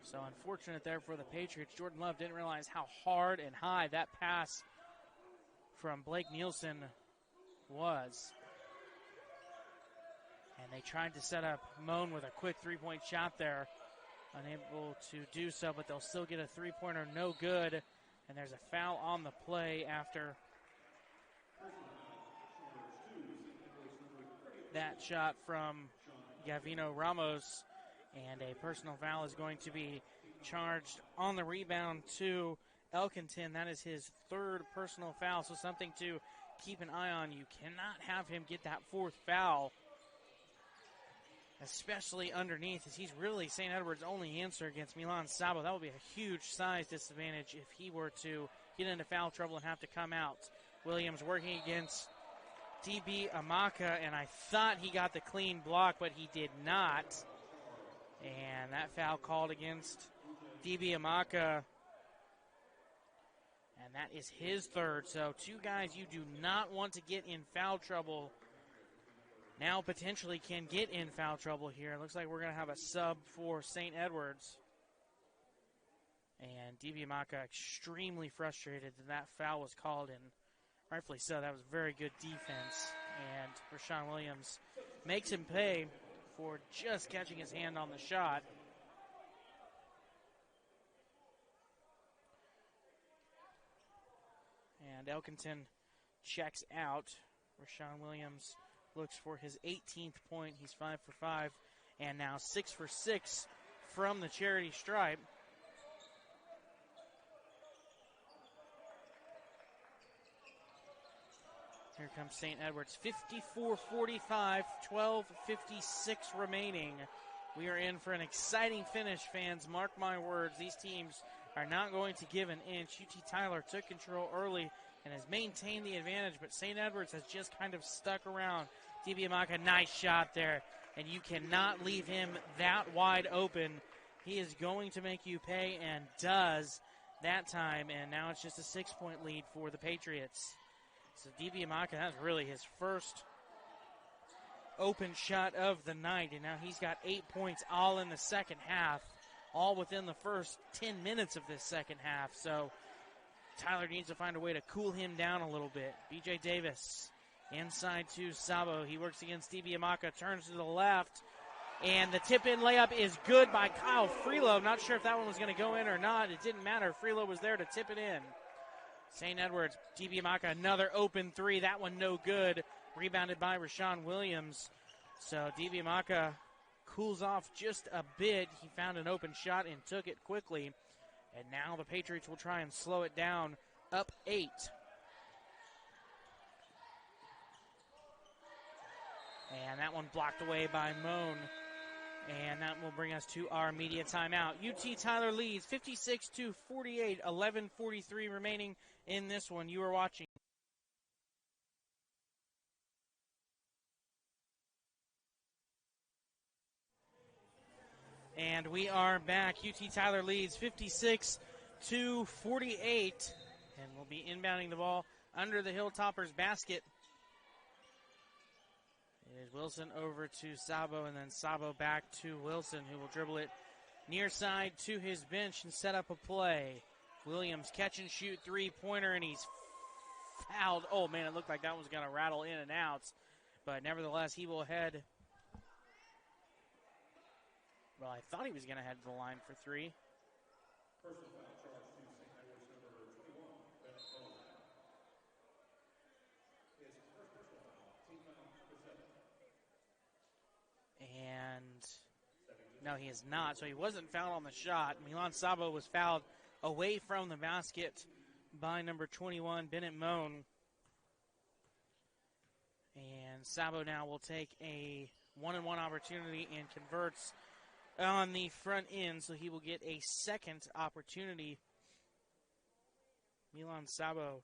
So unfortunate there for the Patriots. Jordan Love didn't realize how hard and high that pass from Blake Nielsen was. And they tried to set up Moan with a quick 3-point shot there. Unable to do so, but they'll still get a 3-pointer, no good. And there's a foul on the play after that shot from Gavino Ramos. And a personal foul is going to be charged on the rebound to Elkinton. That is his 3rd personal foul, so something to keep an eye on. You cannot have him get that 4th foul, especially underneath, as he's really St. Edward's only answer against Milan Sabo. That would be a huge size disadvantage if he were to get into foul trouble and have to come out. Williams working against Dibiamaka, and I thought he got the clean block, but he did not. And that foul called against Dibiamaka. And that is his 3rd. So 2 guys you do not want to get in foul trouble now potentially can get in foul trouble here. Looks like we're going to have a sub for St. Edward's. And Dibiamaka extremely frustrated that foul was called, and rightfully so. That was very good defense. And Rashawn Williams makes him pay for just catching his hand on the shot. And Elkinton checks out. Rashawn Williams looks for his 18th point. He's 5 for 5. And now 6 for 6 from the charity stripe. Here comes St. Edwards. 54-45, 12:56 remaining. We are in for an exciting finish, fans. Mark my words, these teams are not going to give an inch. UT Tyler took control early and has maintained the advantage, but St. Edwards has just kind of stuck around. Dibiamaka, nice shot there, and you cannot leave him that wide open. He is going to make you pay, and does that time, and now it's just a 6-point lead for the Patriots. So Dibiamaka, that's really his first open shot of the night, and now he's got 8 points all in the second half, all within the first 10 minutes of this second half. So Tyler needs to find a way to cool him down a little bit. BJ Davis inside to Sabo. He works against Dibiamaka, turns to the left, and the tip-in layup is good by Kyle Freelo. I'm not sure if that one was going to go in or not. It didn't matter. Freelo was there to tip it in. St. Edwards, Dibiamaka, another open three. That one no good. Rebounded by Rashawn Williams. So Dibiamaka cools off just a bit. He found an open shot and took it quickly. And now the Patriots will try and slow it down, up 8. And that one blocked away by Moan. And that will bring us to our media timeout. UT Tyler leads 56-48, 11:43 remaining in this one. You are watching. And we are back. UT Tyler leads 56-48. And we'll be inbounding the ball under the Hilltoppers basket. It is Wilson over to Sabo, and then Sabo back to Wilson, who will dribble it near side to his bench and set up a play. Williams catch and shoot three-pointer, and he's fouled. Oh, man, it looked like that was going to rattle in and out. But nevertheless, he will head. Well, I thought he was going to head to the line for three. Personal foul charge to St. Edwards number 21, Ben Bowen. His first personal foul, team foul number 7. And no, he is not. So he wasn't fouled on the shot. Milan Sabo was fouled away from the basket by number 21, Bennett Moan. And Sabo now will take a one-on-one opportunity and converts on the front end, so he will get a second opportunity. Milan Sabo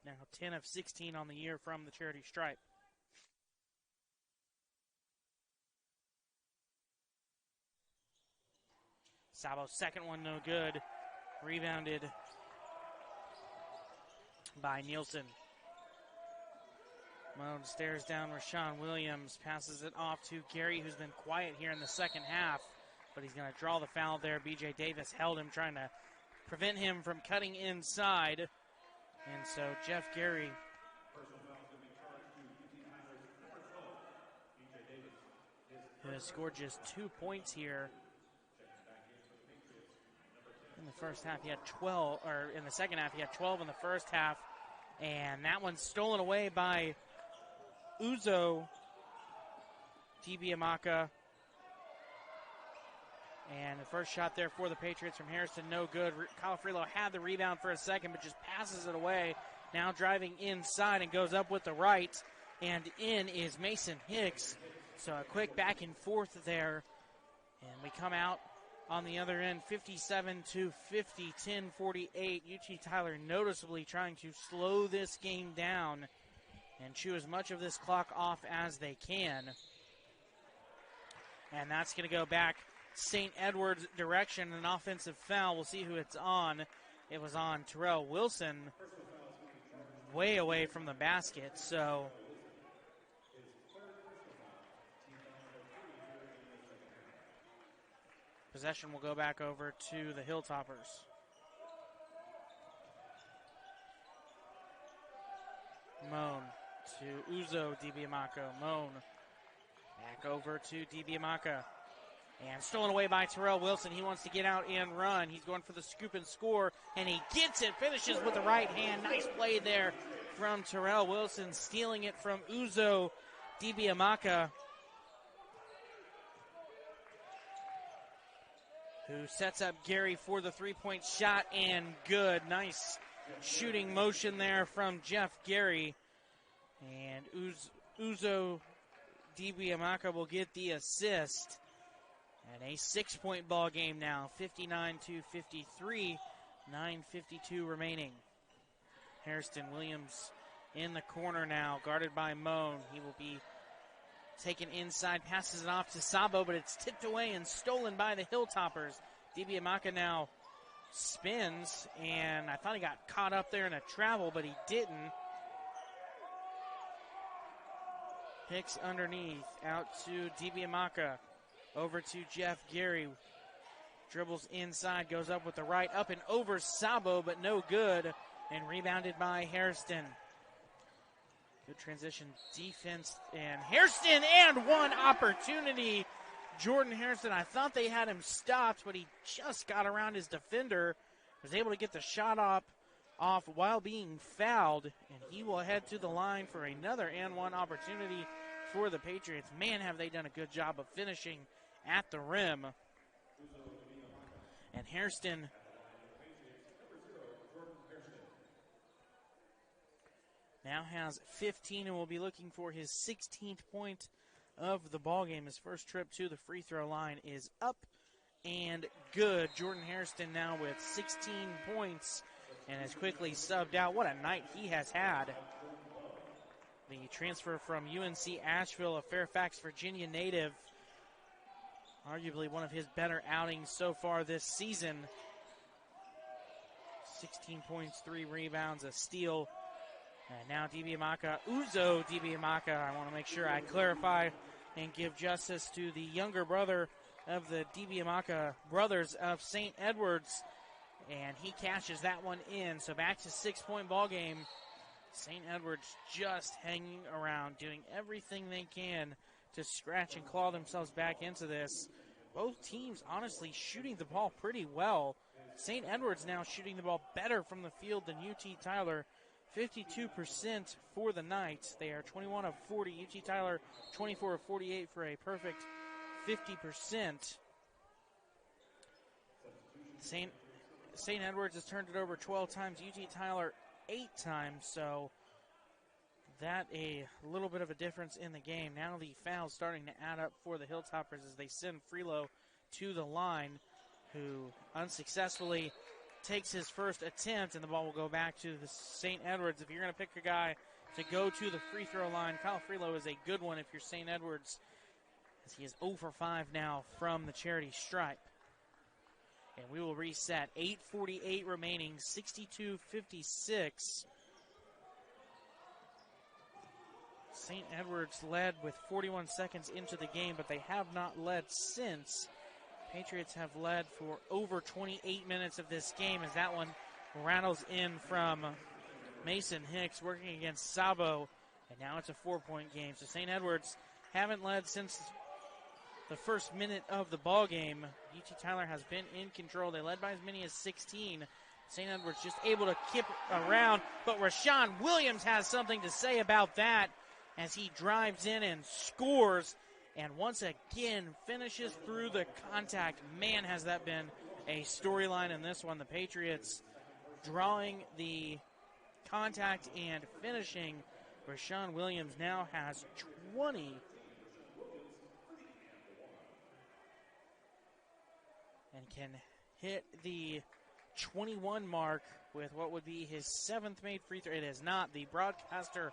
now 10 of 16 on the year from the charity stripe. Sabo's second one no good. Rebounded by Nielsen. Moan stares down Rashawn Williams, passes it off to Gary, who's been quiet here in the second half, but he's going to draw the foul there. BJ Davis held him, trying to prevent him from cutting inside. And so Jeff Gary who has scored just 2 points here. In the first half, he had 12, or in the second half, he had 12 in the first half. And that one's stolen away by Uzo Dibiamaka. And the first shot there for the Patriots from Harrison, no good. Kyle Freelo had the rebound for a second, but just passes it away. Now driving inside and goes up with the right. And in is Mason Hicks. So a quick back and forth there. And we come out on the other end, 57-50, 10-48. UT Tyler noticeably trying to slow this game down and chew as much of this clock off as they can. And that's going to go back St. Edward's direction, an offensive foul. We'll see who it's on. It was on Terrell Wilson, way away from the basket. So possession will go back over to the Hilltoppers. Moan to Uzo Dibiamaka. Moan back over to Dibiamaka. And stolen away by Terrell Wilson. He wants to get out and run. He's going for the scoop and score, and he gets it, finishes with the right hand. Nice play there from Terrell Wilson, stealing it from Uzo Dibiamaka, who sets up Gary for the three-point shot, and good. Nice shooting motion there from Jeff Gary. And Uzo Dibiamaka will get the assist. And a 6-point ball game now, 59-53, 9:52 remaining. Hairston Williams in the corner now, guarded by Moan. He will be taken inside, passes it off to Sabo, but it's tipped away and stolen by the Hilltoppers. Dibiamaka now spins, and I thought he got caught up there in a travel, but he didn't. Hicks underneath, out to Dibiamaka. Over to Jeff Gary. Dribbles inside, goes up with the right, up and over Sabo, but no good. And rebounded by Hairston. Good transition defense. And Hairston, and one opportunity. Jordan Hairston, I thought they had him stopped, but he just got around his defender. Was able to get the shot off while being fouled. And he will head to the line for another and one opportunity for the Patriots. Man, have they done a good job of finishing at the rim. And Hairston now has 15 and will be looking for his 16th point of the ballgame. His first trip to the free throw line is up and good. Jordan Hairston now with 16 points and has quickly subbed out. What a night he has had. The transfer from UNC Asheville, a Fairfax, Virginia native. Arguably one of his better outings so far this season. 16 points, 3 rebounds, a steal. And now Uzo Dibiamaka. I want to make sure I clarify and give justice to the younger brother of the Dibiamaka brothers of St. Edwards. And he cashes that one in. So back to 6-point ball game. St. Edwards just hanging around, doing everything they can to scratch and claw themselves back into this. Both teams honestly shooting the ball pretty well. St. Edwards now shooting the ball better from the field than UT Tyler. 52% for the night. They are 21 of 40. UT Tyler 24 of 48 for a perfect 50%. St. Edwards has turned it over 12 times. UT Tyler 8 times. So that a little bit of a difference in the game. Now the foul's starting to add up for the Hilltoppers as they send Freelo to the line, who unsuccessfully takes his first attempt, and the ball will go back to the St. Edwards. If you're going to pick a guy to go to the free throw line, Kyle Freelo is a good one if you're St. Edwards, as he is 0 for 5 now from the charity stripe. And we will reset. 8:48 remaining, 62-56. St. Edwards led with 41 seconds into the game, but they have not led since. Patriots have led for over 28 minutes of this game as that one rattles in from Mason Hicks working against Sabo. And now it's a 4-point game. So St. Edwards haven't led since the first minute of the ball game. UT Tyler has been in control. They led by as many as 16. St. Edwards just able to keep around. But Rashawn Williams has something to say about that as he drives in and scores. And once again, finishes through the contact. Man, has that been a storyline in this one. The Patriots drawing the contact and finishing. Rashawn Williams now has 20. And can hit the 21 mark with what would be his 7th made free throw. It is not. The broadcaster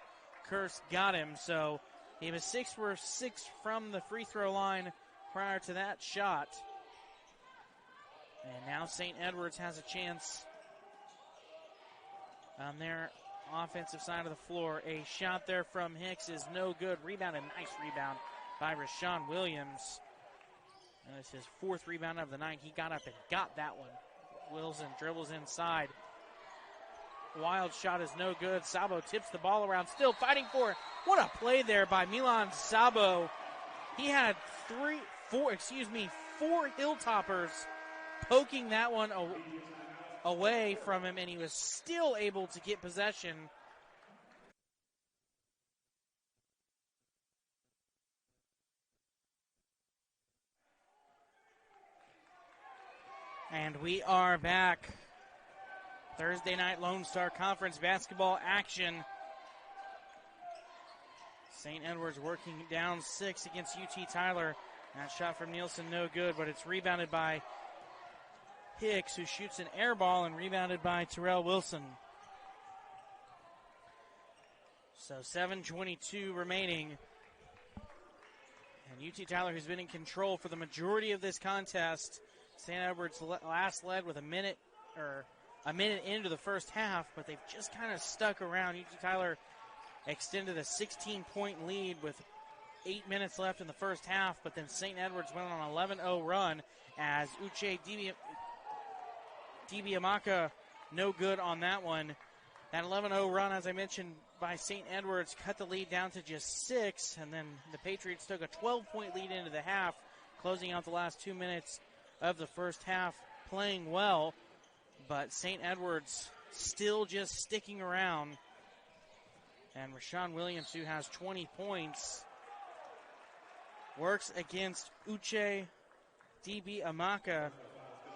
curse got him, so he was 6 for 6 from the free throw line prior to that shot. And now St. Edwards has a chance on their offensive side of the floor. A shot there from Hicks is no good. Rebound, a nice rebound by Rashawn Williams. And it's his 4th rebound of the night. He got up and got that one. Wilson dribbles inside. Wild shot is no good. Sabo tips the ball around, still fighting for it. What a play there by Milan Sabo. He had four Hilltoppers poking that one away from him, and he was still able to get possession. And we are back. Thursday night Lone Star Conference basketball action. St. Edward's working down 6 against UT Tyler. That shot from Nielsen, no good, but it's rebounded by Hicks, who shoots an air ball, and rebounded by Terrell Wilson. So 7:22 remaining. And UT Tyler, who's been in control for the majority of this contest. St. Edward's last led with a minute into the first half, but they've just kind of stuck around. UT Tyler extended a 16-point lead with 8 minutes left in the first half, but then St. Edward's went on an 11-0 run as Uche Dibiamaka no good on that one. That 11-0 run, as I mentioned, by St. Edward's cut the lead down to just 6, and then the Patriots took a 12-point lead into the half, closing out the last 2 minutes of the first half, playing well, but St. Edward's still just sticking around. And Rashawn Williams, who has 20 points, works against Uche Dibiamaka,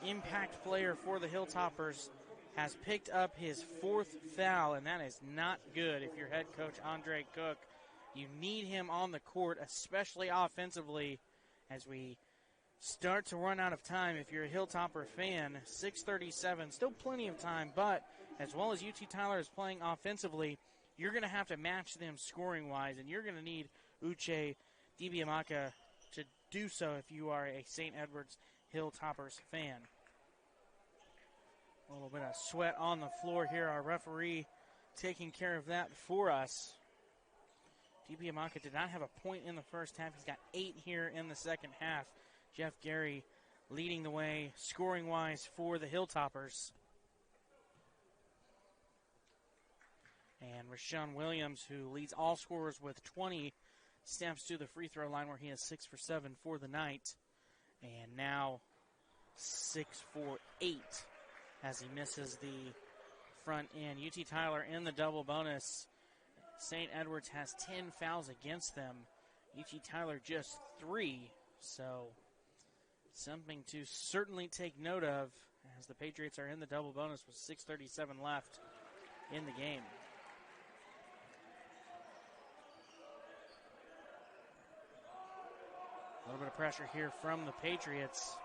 impact player for the Hilltoppers, has picked up his 4th foul, and that is not good if you're head coach Andre Cook. You need him on the court, especially offensively, as we start to run out of time. If you're a Hilltopper fan, 6:37, still plenty of time, but as well as UT Tyler is playing offensively, you're going to have to match them scoring-wise, and you're going to need Uche Dibiamaka to do so if you are a St. Edward's Hilltoppers fan. A little bit of sweat on the floor here. Our referee taking care of that for us. Dibiamaka did not have a point in the first half. He's got 8 here in the second half. Jeff Gary leading the way scoring-wise for the Hilltoppers. And Rashawn Williams, who leads all scorers with 20, steps to the free throw line where he is 6 for 7 for the night. And now 6 for 8 as he misses the front end. UT Tyler in the double bonus. St. Edward's has 10 fouls against them. UT Tyler just 3. So something to certainly take note of as the Patriots are in the double bonus with 6:37 left in the game. A little bit of pressure here from the Patriots.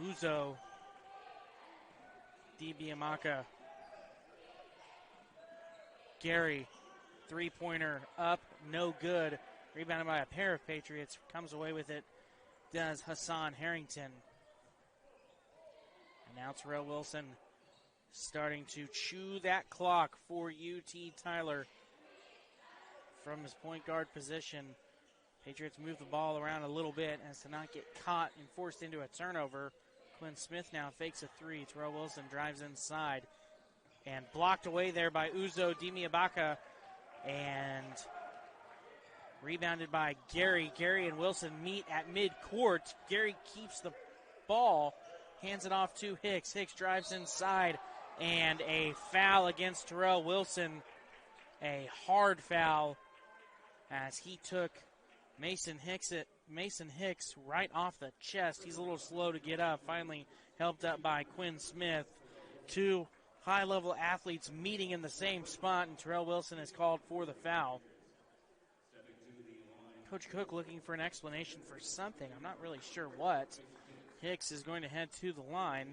Uzo Dibiamaka. Gary, three-pointer up, no good. Rebounded by a pair of Patriots. Comes away with it, does Hassan Harrington. And now Terrell Wilson starting to chew that clock for UT Tyler from his point guard position. Patriots move the ball around a little bit as to not get caught and forced into a turnover. Quinn Smith now fakes a 3. Terrell Wilson drives inside and blocked away there by Uzo Dibiamaka and rebounded by Gary. Gary and Wilson meet at midcourt. Gary keeps the ball, hands it off to Hicks. Hicks drives inside, and a foul against Terrell Wilson. A hard foul as he took Mason Hicks right off the chest. He's a little slow to get up. Finally helped up by Quinn Smith. Two high-level athletes meeting in the same spot, and Terrell Wilson is called for the foul. Coach Cook looking for an explanation for something. I'm not really sure what. Hicks is going to head to the line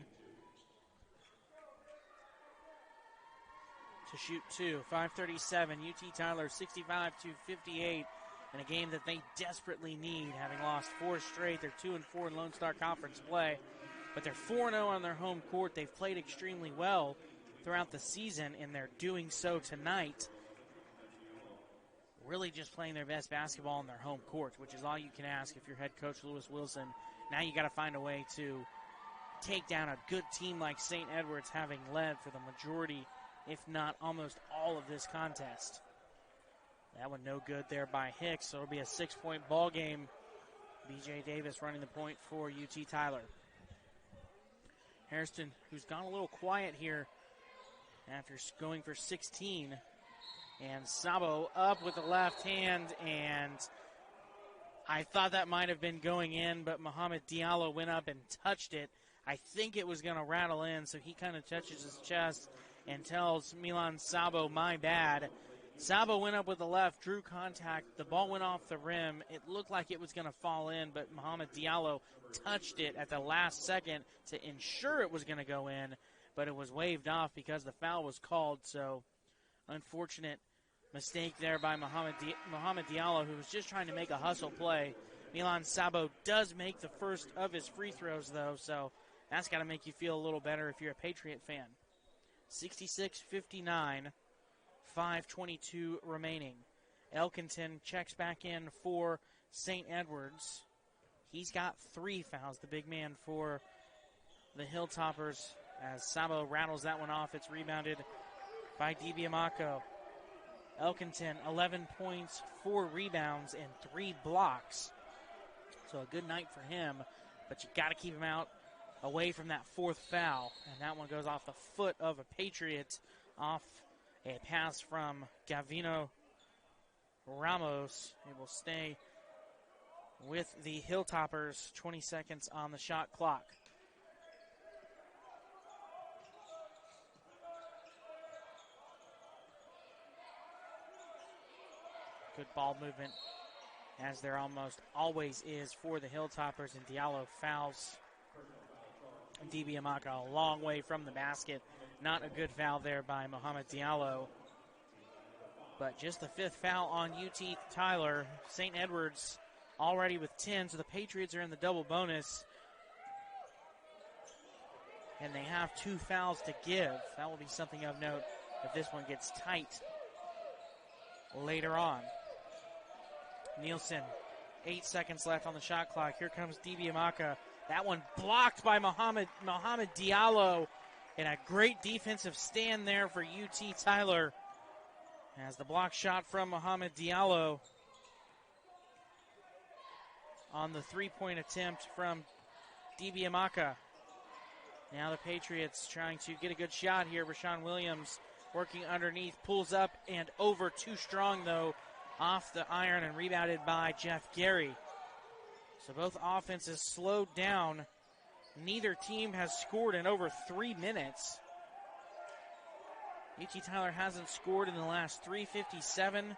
to shoot 2. 5:37. UT Tyler 65-58 in a game that they desperately need, having lost 4 straight. They're 2-4 in Lone Star Conference play, but they're 4-0 on their home court. They've played extremely well throughout the season, and they're doing so tonight. Really just playing their best basketball on their home court, which is all you can ask if you're head coach Lewis Wilson. Now you got to find a way to take down a good team like St. Edward's, having led for the majority, if not almost all of this contest. That one no good there by Hicks, so it'll be a 6-point ball game. B.J. Davis running the point for UT Tyler. Hairston, who's gone a little quiet here after going for 16. And Sabo up with the left hand, and I thought that might have been going in, but Mohamed Diallo went up and touched it. I think it was going to rattle in, so he kind of touches his chest and tells Milan Sabo, my bad. Sabo went up with the left, drew contact. The ball went off the rim. It looked like it was going to fall in, but Mohamed Diallo touched it at the last second to ensure it was going to go in, but it was waved off because the foul was called. So unfortunate mistake there by Mohamed Diallo, who was just trying to make a hustle play. Milan Sabo does make the first of his free throws, though, so that's got to make you feel a little better if you're a Patriot fan. 66-59. 5:22 remaining. Elkinton checks back in for St. Edwards. He's got 3 fouls, the big man for the Hilltoppers, as Sabo rattles that one off. It's rebounded by DiBiamaco. Elkinton, 11 points, 4 rebounds, and 3 blocks. So a good night for him, but you got to keep him out away from that 4th foul. And that one goes off the foot of a Patriot, off a pass from Gavino Ramos. It will stay with the Hilltoppers. 20 seconds on the shot clock. Good ball movement, as there almost always is for the Hilltoppers, and Diallo fouls DiBiamaco a long way from the basket. Not a good foul there by Mohamed Diallo. But just the 5th foul on UT Tyler. St. Edwards already with 10, so the Patriots are in the double bonus. And they have 2 fouls to give. That will be something of note if this one gets tight later on. Nielsen, 8 seconds left on the shot clock. Here comes DiBiamaco. That one blocked by Mohamed Diallo. And a great defensive stand there for UT Tyler, as the block shot from Mohamed Diallo on the 3-point attempt from DiBiamaco. Now the Patriots trying to get a good shot here. Rashawn Williams working underneath, pulls up and over, too strong though, off the iron, and rebounded by Jeff Gary. So both offenses slowed down. Neither team has scored in over 3 minutes. UT Tyler hasn't scored in the last 3:57.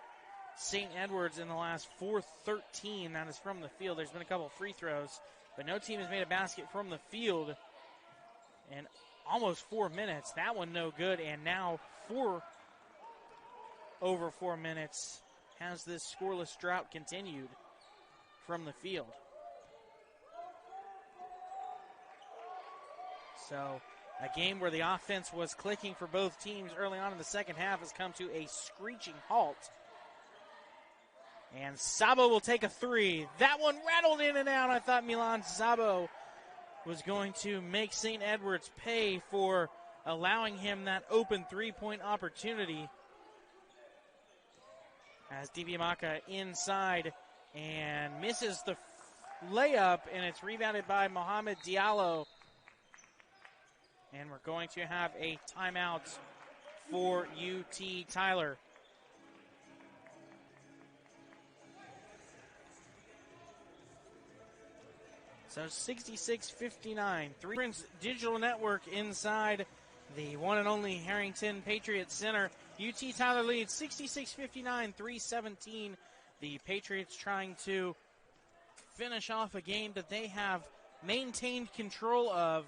St. Edwards in the last 4:13. That is from the field. There's been a couple free throws, but no team has made a basket from the field in almost 4 minutes. That one no good, and now over 4 minutes has this scoreless drought continued from the field. So a game where the offense was clicking for both teams early on in the second half has come to a screeching halt. And Sabo will take a 3. That one rattled in and out. I thought Milan Sabo was going to make St. Edwards pay for allowing him that open 3-point opportunity. As DiBiamaco inside and misses the layup, and it's rebounded by Mohamed Diallo. And we're going to have a timeout for UT Tyler. So 66-59. Prince Digital Network inside the one and only Harrington Patriots Center. UT Tyler leads 66-59, 3:17. The Patriots trying to finish off a game that they have maintained control of.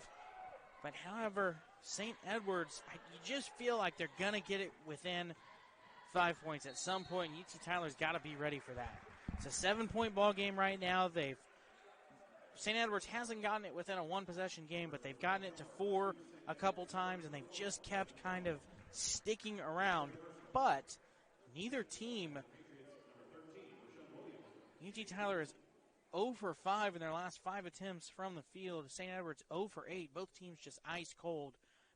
But however, St. Edwards, you just feel like they're going to get it within 5 points. At some point, UT Tyler's got to be ready for that. It's a 7-point ball game right now. St. Edwards hasn't gotten it within a 1-possession game, but they've gotten it to 4 a couple times, and they've just kept kind of sticking around. But neither team, UT Tyler is 0 for 5 in their last 5 attempts from the field. St. Edwards 0 for 8. Both teams just ice cold.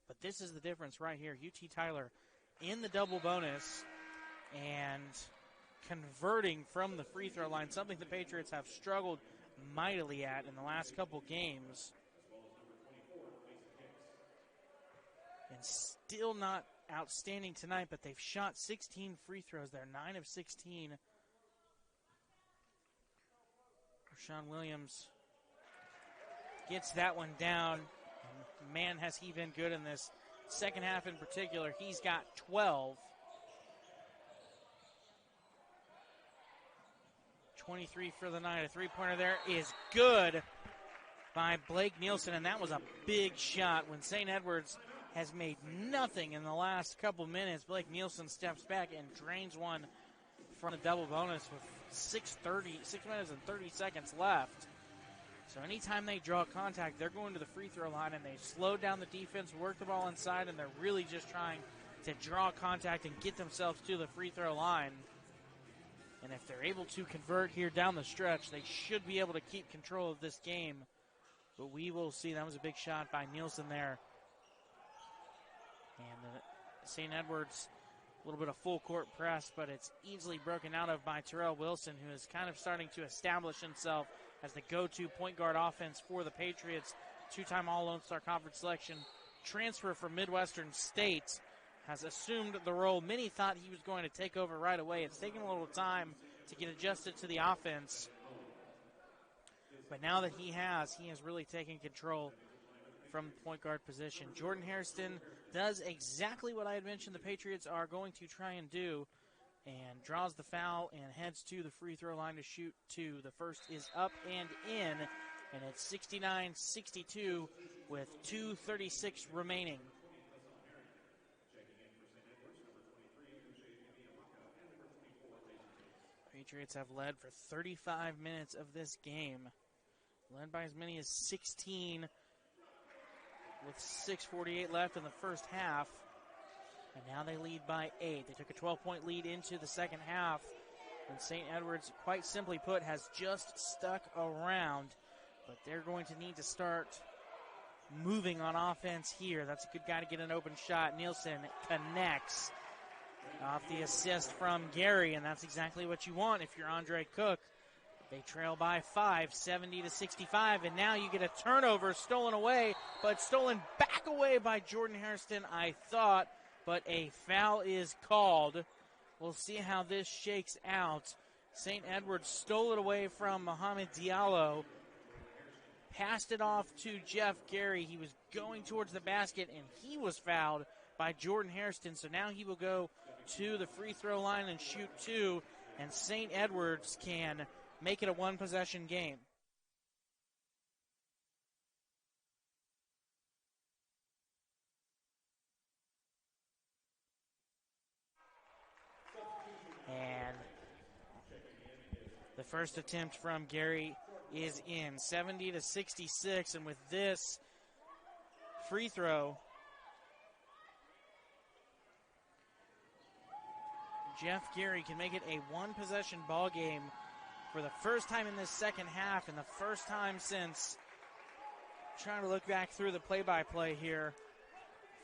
But this is the difference right here. UT Tyler in the double bonus and converting from the free throw line, something the Patriots have struggled mightily at in the last couple games. And still not outstanding tonight, but they've shot 16 free throws. They're 9 of 16. Rashawn Williams gets that one down. And man, has he been good in this second half in particular. He's got 12. 23 for the night. A three-pointer there is good by Blake Nielsen, and that was a big shot. When St. Edwards has made nothing in the last couple minutes, Blake Nielsen steps back and drains one from the double bonus with 6 minutes and 30 seconds left. So anytime they draw contact, they're going to the free throw line, and they slow down the defense, work the ball inside, and they're really just trying to draw contact and get themselves to the free throw line. And if they're able to convert here down the stretch, they should be able to keep control of this game. But we will see. That was a big shot by Nielsen there. And St. Edwards, a little bit of full court press, but it's easily broken out of by Terrell Wilson, who is kind of starting to establish himself as the go-to point guard offense for the Patriots. Two-time All-Lone Star Conference selection, transfer from Midwestern State, has assumed the role. Many thought he was going to take over right away. It's taken a little time to get adjusted to the offense. But now that he has really taken control from the point guard position. Jordan Hairston does exactly what I had mentioned the Patriots are going to try and do, and draws the foul and heads to the free throw line to shoot two. The first is up and in, and it's 69-62 with 2:36 remaining. Patriots have led for 35 minutes of this game, led by as many as 16 with 6:48 left in the first half. And now they lead by 8. They took a 12-point lead into the second half. And St. Edwards, quite simply put, has just stuck around. But they're going to need to start moving on offense here. That's a good guy to get an open shot. Nielsen connects off the assist from Gary, and that's exactly what you want if you're Andre Cook. They trail by 5, 70-65, and now you get a turnover stolen away, but stolen back away by Jordan Hairston, I thought, but a foul is called. We'll see how this shakes out. St. Edwards stole it away from Mohamed Diallo, passed it off to Jeff Gary. He was going towards the basket, and he was fouled by Jordan Hairston, so now he will go to the free throw line and shoot two, and St. Edwards can make it a one-possession game. And the first attempt from Gary is in, 70-66, and with this free throw, Jeff Gary can make it a one-possession ball game for the first time in this second half, and the first time since, trying to look back through the play-by-play here,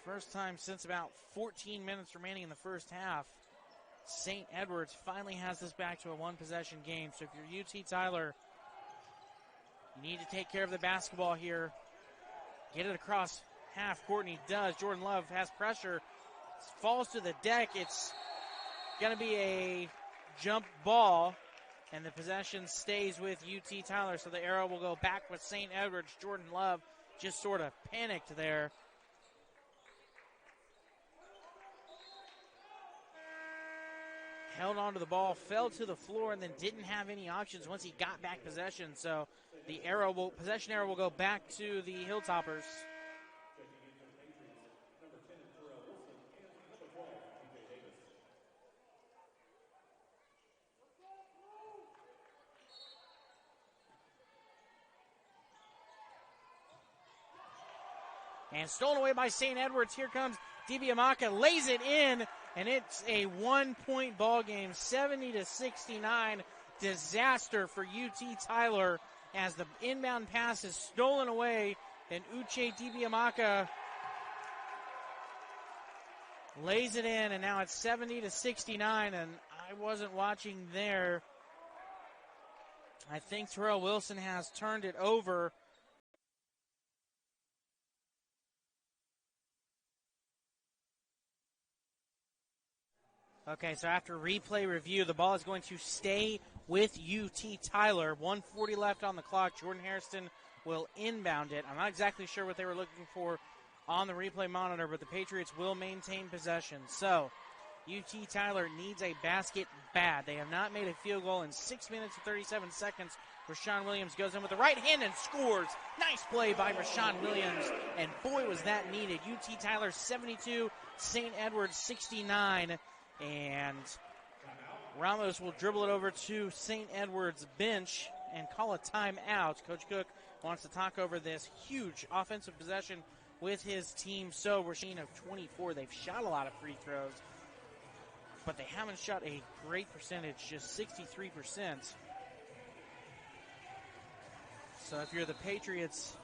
first time since about 14 minutes remaining in the first half, St. Edwards finally has this back to a one-possession game. So if you're UT Tyler, you need to take care of the basketball here. Get it across half court, and he does. Jordan Love has pressure, falls to the deck. It's going to be a jump ball, and the possession stays with UT Tyler, so the arrow will go back with St. Edwards. Jordan Love just sort of panicked there. Held onto the ball, fell to the floor, and then didn't have any options once he got back possession. So the possession arrow will go back to the Hilltoppers. And stolen away by St. Edwards. Here comes DiBiamaka, lays it in, and it's a one-point ball game, 70-69. Disaster for UT Tyler as the inbound pass is stolen away, and Uche DiBiamaka lays it in, and now it's 70-69. And I wasn't watching there. I think Terrell Wilson has turned it over. Okay, so after replay review, the ball is going to stay with UT Tyler. 1:40 left on the clock. Jordan Hairston will inbound it. I'm not exactly sure what they were looking for on the replay monitor, but the Patriots will maintain possession. So UT Tyler needs a basket bad. They have not made a field goal in 6 minutes and 37 seconds. Rashawn Williams goes in with the right hand and scores. Nice play by Rashawn Williams, and boy, was that needed. UT Tyler 72, St. Edward's 69, and Ramos will dribble it over to St. Edward's bench and call a timeout. Coach Cook wants to talk over this huge offensive possession with his team. So Rasheen of 24. They've shot a lot of free throws, but they haven't shot a great percentage, just 63%. So if you're the Patriots,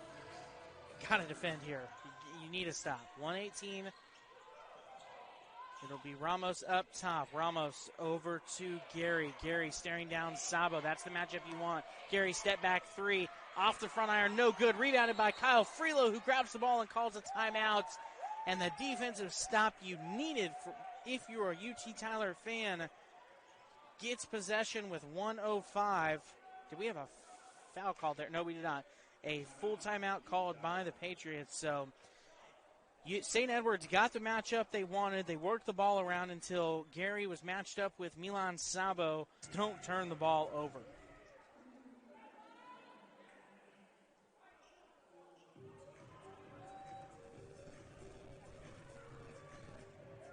got to defend here. You need to stop. 118. It'll be Ramos up top. Ramos over to Gary. Gary staring down Sabo. That's the matchup you want. Gary step back three. Off the front iron. No good. Rebounded by Kyle Freelo, who grabs the ball and calls a timeout. And the defensive stop you needed if you're a UT Tyler fan gets possession with 1:05. Did we have a foul called there? No, we did not. A full timeout called by the Patriots. So St. Edward's got the matchup they wanted. They worked the ball around until Gary was matched up with Milan Sabo. Don't turn the ball over.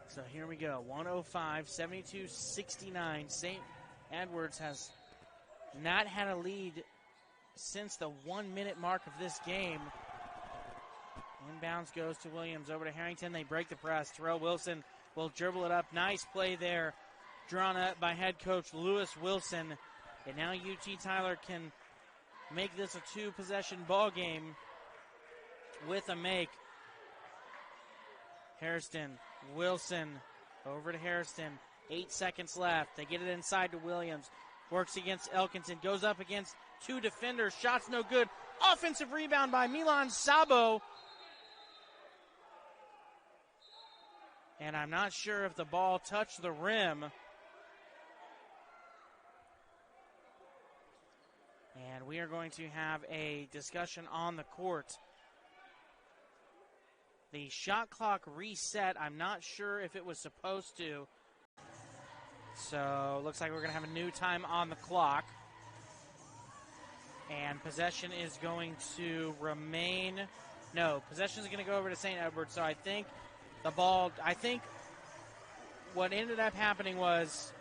So here we go. 1:05, 72-69. St. Edward's has not had a lead since the 1 minute mark of this game. Inbounds goes to Williams over to Harrington. They break the press. Terrell Wilson will dribble it up. Nice play there, drawn up by head coach Lewis Wilson. And now UT Tyler can make this a two-possession ball game with a make. Hairston, Wilson, over to Hairston. 8 seconds left. They get it inside to Williams. Works against Elkinson. Goes up against two defenders. Shots no good. Offensive rebound by Milan Sabo. And I'm not sure if the ball touched the rim. And we are going to have a discussion on the court. The shot clock reset. I'm not sure if it was supposed to. So looks like we're going to have a new time on the clock. And possession is going to remain. No, possession is going to go over to St. Edward. So I think what ended up happening was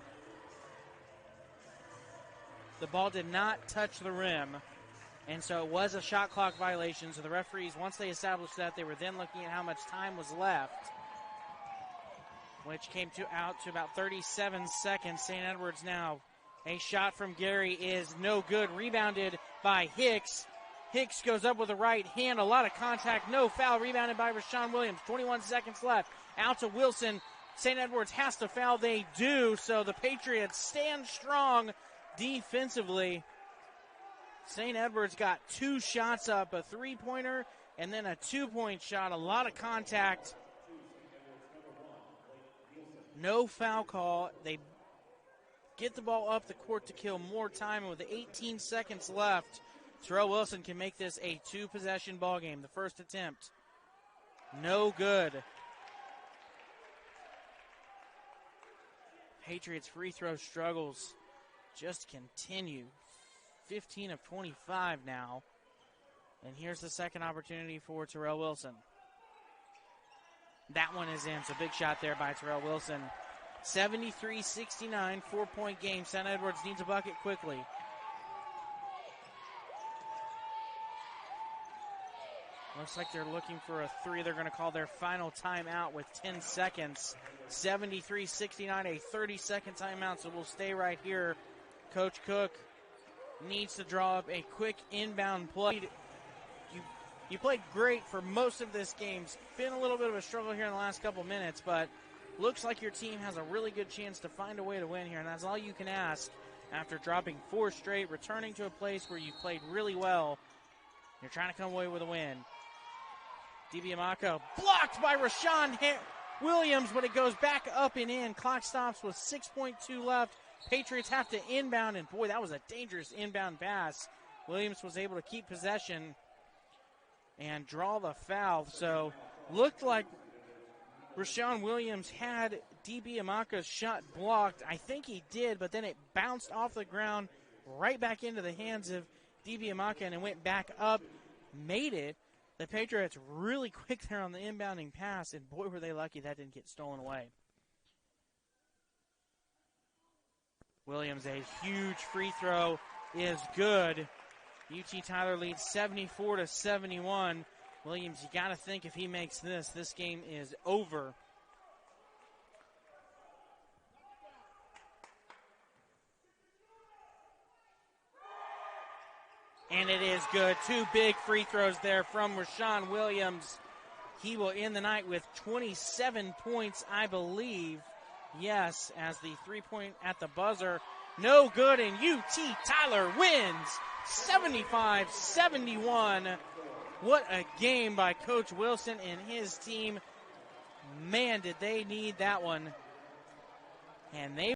the ball did not touch the rim, and so it was a shot clock violation. So the referees, once they established that, they were then looking at how much time was left, which came out to about 37 seconds. St. Edward's now. A shot from Gary is no good. Rebounded by Hicks. Hicks goes up with the right hand. A lot of contact. No foul. Rebounded by Rashawn Williams. 21 seconds left. Out to Wilson. St. Edward's has to foul. They do. So the Patriots stand strong defensively. St. Edward's got two shots up. A three-pointer and then a two-point shot. A lot of contact. No foul call. They get the ball up the court to kill more time. And with 18 seconds left, Terrell Wilson can make this a two-possession ball game. The first attempt, no good. Patriots free throw struggles just continue. 15 of 25 now. And here's the second opportunity for Terrell Wilson. That one is in, so big shot there by Terrell Wilson. 73-69, 4-point game. St. Edward's needs a bucket quickly. Looks like they're looking for a three. They're going to call their final timeout with 10 seconds. 73-69, a 30-second timeout, so we'll stay right here. Coach Cook needs to draw up a quick inbound play. You played great for most of this game. It's been a little bit of a struggle here in the last couple minutes, but looks like your team has a really good chance to find a way to win here, and that's all you can ask after dropping 4 straight, returning to a place where you played really well. You're trying to come away with a win. DiBiamaco blocked by Rashawn Williams, but it goes back up and in. Clock stops with 6.2 left. Patriots have to inbound, and boy, that was a dangerous inbound pass. Williams was able to keep possession and draw the foul. So looked like Rashawn Williams had DiBiamaco's shot blocked. I think he did, but then it bounced off the ground right back into the hands of DiBiamaco, and it went back up, made it. The Patriots really quick there on the inbounding pass, and boy, were they lucky that didn't get stolen away. Williams, a huge free throw, is good. UT Tyler leads 74-71. Williams, you got to think if he makes this game is over. And it is good. 2 big free throws there from Rashawn Williams. He will end the night with 27 points, I believe. Yes, as the 3-point at the buzzer. No good, and UT Tyler wins 75-71. What a game by Coach Wilson and his team. Man, did they need that one. And they